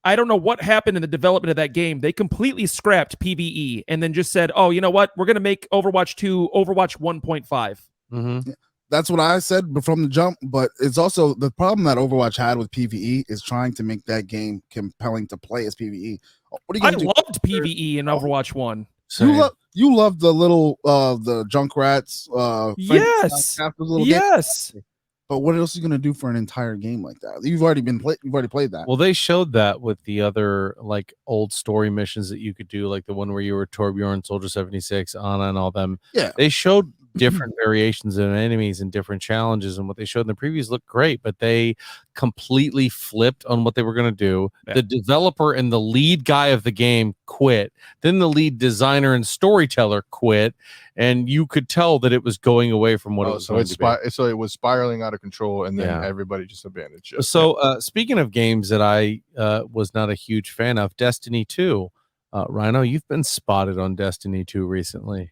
I don't know what happened in the development of that game. They completely scrapped PvE and then just said, oh, you know what? We're going to make Overwatch 2 Overwatch 1.5. Mhm. That's what I said from the jump, but it's also the problem that Overwatch had with PvE is trying to make that game compelling to play as PvE. What are you I gonna do? loved PvE in Overwatch 1. You love the little the Junkrats Yes. little game. Yes. But what else are you gonna do for an entire game like that? You've already played that. Well, they showed that with the other like old story missions that you could do, like the one where you were Torbjorn, Soldier 76, Anna, and all them. Yeah. They showed different variations of enemies and different challenges, and what they showed in the previews looked great, but they completely flipped on what they were going to do. Yeah. The developer and the lead guy of the game quit. Then the lead designer and storyteller quit, and you could tell that it was going away from what it was. So it was spiraling out of control, and then Yeah. everybody just abandoned ship. So, speaking of games that I was not a huge fan of, Destiny 2. Rhino, you've been spotted on Destiny 2 recently.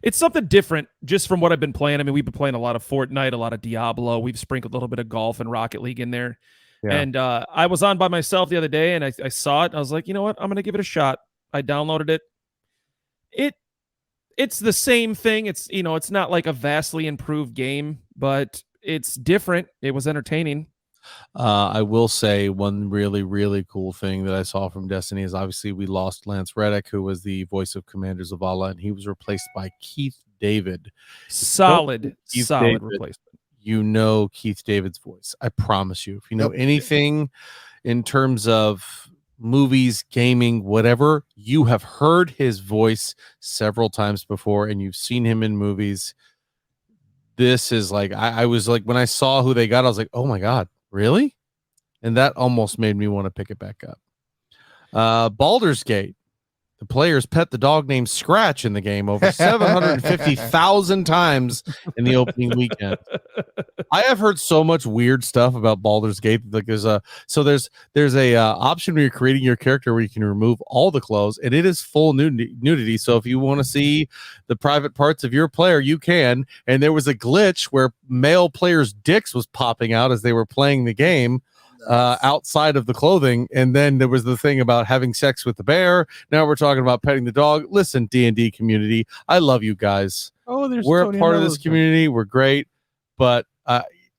It's something different just from what I've been playing. I mean, we've been playing a lot of Fortnite, a lot of Diablo. We've sprinkled a little bit of golf and Rocket League in there. Yeah. And I was on by myself the other day and I saw it. And I was like, you know what? I'm going to give it a shot. I downloaded it. It's the same thing. It's not like a vastly improved game, but it's different. It was entertaining. I will say one really, really cool thing that I saw from Destiny is obviously we lost Lance Reddick, who was the voice of Commander Zavala, and he was replaced by Keith David. Solid David. replacement. You know Keith David's voice. I promise you. If you know anything in terms of movies, gaming, whatever, you have heard his voice several times before, and you've seen him in movies. This is like, I was like, when I saw who they got, I was like, oh my God, really? And that almost made me want to pick it back up. Baldur's Gate. The players pet the dog named Scratch in the game over 750,000 times in the opening weekend. I have heard so much weird stuff about Baldur's Gate. Like there's a option where you're creating your character where you can remove all the clothes, and it is full nudity. So if you want to see the private parts of your player, you can. And there was a glitch where male players' dicks was popping out as they were playing the game. outside of the clothing. And then there was the thing about having sex with the bear. Now we're talking about petting the dog. Listen, D&D community, I love you guys. Oh, We're a part of this community. We're great, but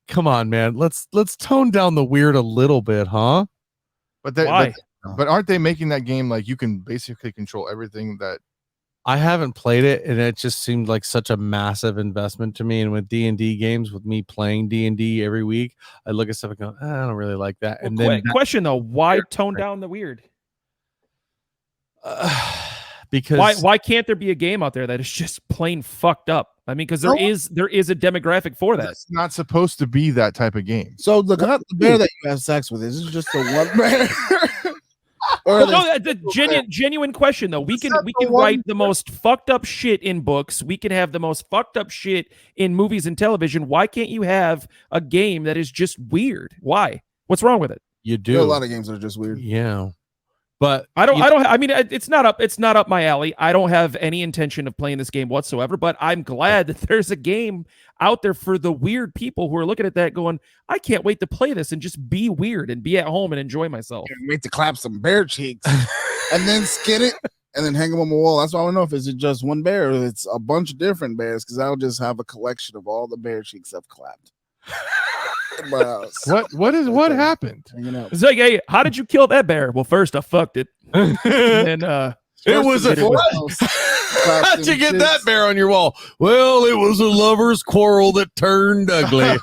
come on, man. Let's tone down the weird a little bit, huh? But Why? but aren't they making that game like you can basically control everything that? I haven't played it, and it just seemed like such a massive investment to me. And with D&D games, with me playing D&D every week, I look at stuff and go, I don't really like that. Well, And then question though, why tone down the weird? because Why can't there be a game out there that is just plain fucked up? I mean, because there is a demographic for that. It's not supposed to be that type of game. So the bear that you have sex with is just the one bear. Or No, the genuine question though. We can write the most fucked up shit in books. We can have the most fucked up shit in movies and television. Why can't you have a game that is just weird? Why? What's wrong with it? you there are a do. lot of games that are just weird. Yeah. But I mean, it's not up my alley. I don't have any intention of playing this game whatsoever, but I'm glad that there's a game out there for the weird people who are looking at that going, I can't wait to play this and just be weird and be at home and enjoy myself. Can't wait to clap some bear cheeks and then skin it and then hang them on the wall. That's why I want to know if it's just one bear or it's a bunch of different bears, because I'll just have a collection of all the bear cheeks I've clapped. What howhappened? Hanging out. It's like, hey, how did you kill that bear? Well, first I fucked it. And then it was a how'd you get that bear on your wall? Well, it was a lover's quarrel that turned ugly.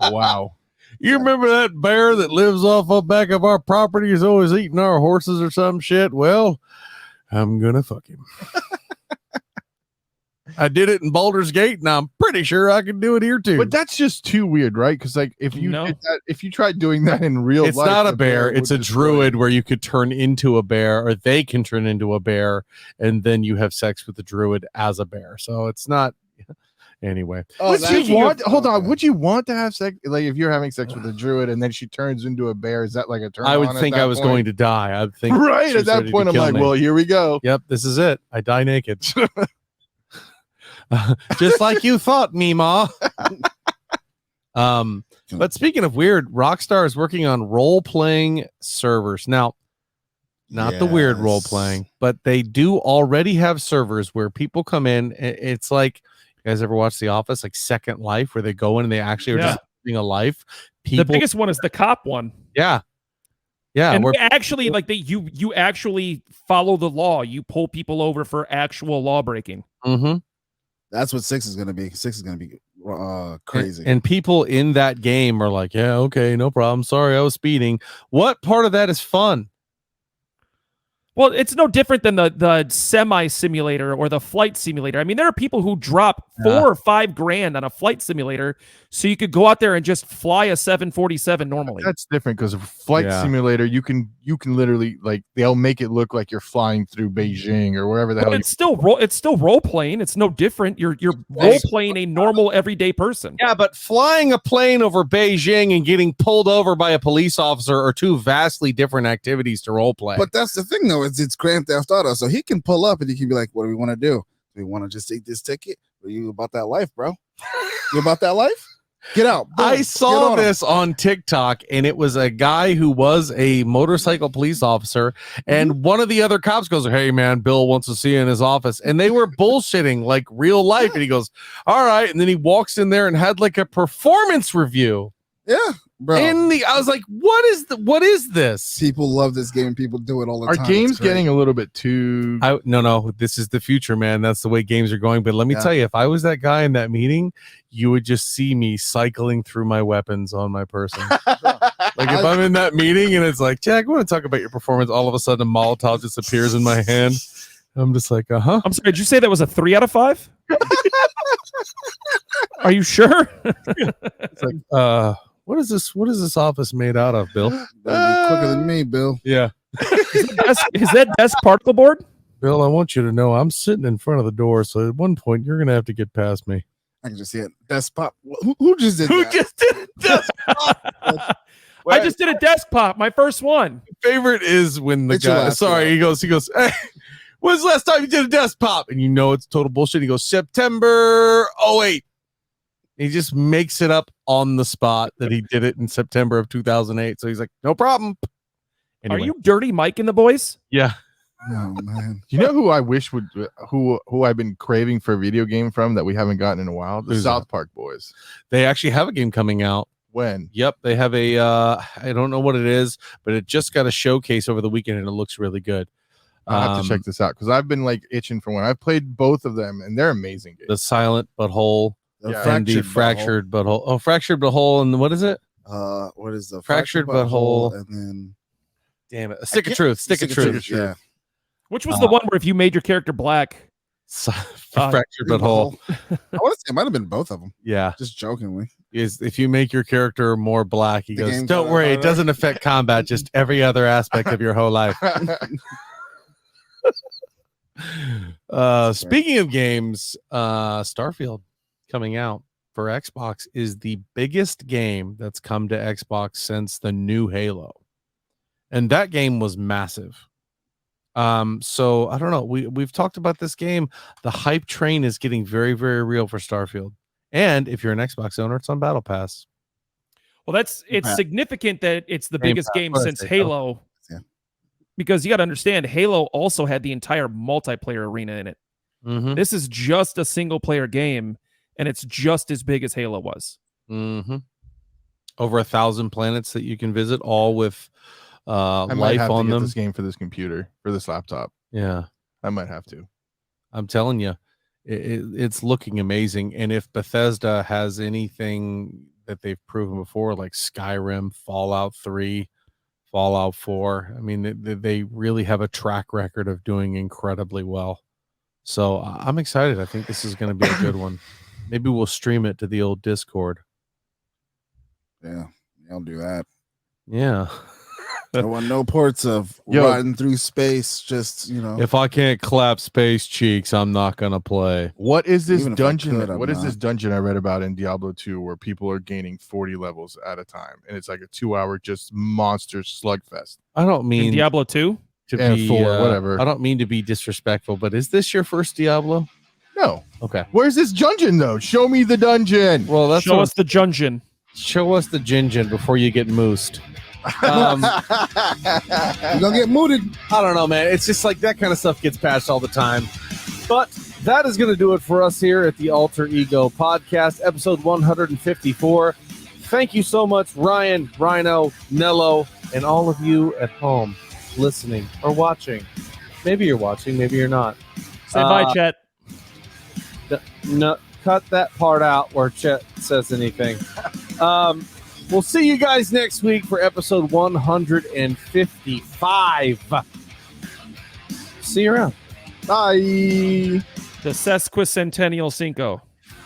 Wow. You remember that bear that lives off the back of our property is always eating our horses or some shit? Well, I'm gonna fuck him. I did it in Baldur's Gate, and I'm pretty sure I can do it here too. But that's just too weird, right? Because like if you did that, if you tried doing that in real life, it's not a bear, it's a would druid where you could turn into a bear, or they can turn into a bear, and then you have sex with the druid as a bear. So it's not anyway. Would you want? Hold on. Would you want to have sex? Like if you're having sex with a druid and then she turns into a bear, is that like a turn? I would think I was going to die. I'd think right at that point. I'm like, well, here we go. Yep, this is it. I die naked. Just like you thought, Mima. But speaking of weird, Rockstar is working on role-playing servers. Now, not the weird role-playing, but they do already have servers where people come in. It's like, you guys ever watch The Office, like Second Life, where they go in and they actually are just living a life? The biggest one is the cop one. Yeah. Yeah. And actually, like you actually follow the law. You pull people over for actual law breaking. Mm-hmm. That's what 6 is going to be. 6 is going to be crazy. And people in that game are like, yeah, okay, no problem. Sorry, I was speeding. What part of that is fun? Well, it's no different than the semi simulator or the flight simulator. I mean, there are people who drop $4 or $5 grand on a flight simulator so you could go out there and just fly a 747 normally. That's different because of flight simulator, you can literally, like, they'll make it look like you're flying through Beijing or wherever the hell. It's still role playing. It's no different. You're role playing a normal everyday person. Yeah, but flying a plane over Beijing and getting pulled over by a police officer are two vastly different activities to role play. But that's the thing, though. It's Grand Theft Auto, so he can pull up and he can be like, what do we want to do? Do we want to just take this ticket? Are you about that life, bro? You about that life? Get out. Boom. I saw this on TikTok, and it was a guy who was a motorcycle police officer, and one of the other cops goes, hey, man, Bill wants to see you in his office. And they were bullshitting like real life. And he goes, all right. And then he walks in there and had like a performance review. Yeah, bro. I was like, what is this? People love this game. People do it all the time. Are games getting a little bit too? No, this is the future, man. That's the way games are going. But let me tell you, if I was that guy in that meeting, you would just see me cycling through my weapons on my person. Like if I'm in that meeting and it's like, Jack, I want to talk about your performance. All of a sudden, a Molotov just appears in my hand. I'm just like, uh-huh. I'm sorry, did you say that was a 3 out of 5? Are you sure? It's like, what is this office made out of, Bill? That'd be quicker than me, Bill. Yeah. Is that desk particle board? Bill, I want you to know I'm sitting in front of the door, so at one point you're gonna have to get past me. I can just see it. Desk pop. Who just did that? Who just did desk pop? I just did a desk pop, my first one. Favorite is when the It's your guy, last he goes, hey, when's the last time you did a desk pop? And you know it's total bullshit. He goes, September 08. He just makes it up on the spot that he did it in September of 2008. So he's like, no problem. Anyway. Are you Dirty Mike in the boys? Yeah. Oh man. You know who I wish would who I've been craving for a video game from that we haven't gotten in a while? The Who's South that? Park boys. They actually have a game coming out. When? Yep. They have a, I don't know what it is, but it just got a showcase over the weekend and it looks really good. I'll have to check this out because I've been like itching for one. I've played both of them and they're amazing games. The Silent Butthole The and the Fractured Butthole. Oh, Fractured Butthole. And what is it? What is the Fractured Butthole. and then Damn it. A Stick of Truth. Stick of Truth. Yeah. Which was the one where if you made your character black? Fractured Butthole. I want to say it might have been both of them. Yeah. Just jokingly. Is if you make your character more black, he The goes, game's don't better, worry, it better." doesn't affect combat, just every other aspect of your whole life. Speaking of games, Starfield coming out for Xbox is the biggest game that's come to Xbox since the new Halo. And that game was massive. So I don't know. We've talked about this game. The hype train is getting very, very real for Starfield. And if you're an Xbox owner, it's on Battle Pass. Well, it's significant that it's the Game biggest Pass, game what did I since say? Halo. Yeah. Because you got to understand, Halo also had the entire multiplayer arena in it. Mm-hmm. This is just a single player game, and it's just as big as Halo was. Mm-hmm. Over 1,000 planets that you can visit, all with I might life have on to get them. this game for this computer, for this laptop. Yeah. I might have to. I'm telling you, it's looking amazing. And if Bethesda has anything that they've proven before, like Skyrim, Fallout 3, Fallout 4, I mean, they really have a track record of doing incredibly well. So I'm excited. I think this is going to be a good one. Maybe we'll stream it to the old Discord. Yeah. I'll do that. Yeah. I want no ports of Yo. riding through space. Just If I can't clap space cheeks, I'm not going to play. What is this Even if I dungeon? could, I'm What is not. this dungeon I read about in Diablo 2 where people are gaining 40 levels at a time and it's like a 2-hour just monster slugfest? I don't In mean Diablo 2? to and be 4, whatever. I don't mean to be disrespectful, but is this your first Diablo? No. Okay. Where's this dungeon though? Show me the dungeon. Well, that's Show what, us the dungeon. show us the Jinjin before you get moosed. Um, you're gonna get mooted. I don't know, man. It's just like that kind of stuff gets patched all the time. But that is going to do it for us here at the Alter Ego Podcast, episode 154. Thank you so much, Ryan, Rhino, Nello, and all of you at home listening or watching. Maybe you're watching, maybe you're not. Say bye, Chet. No, cut that part out where Chet says anything. We'll see you guys next week for episode 155. See you around. Bye. The Sesquicentennial Cinco.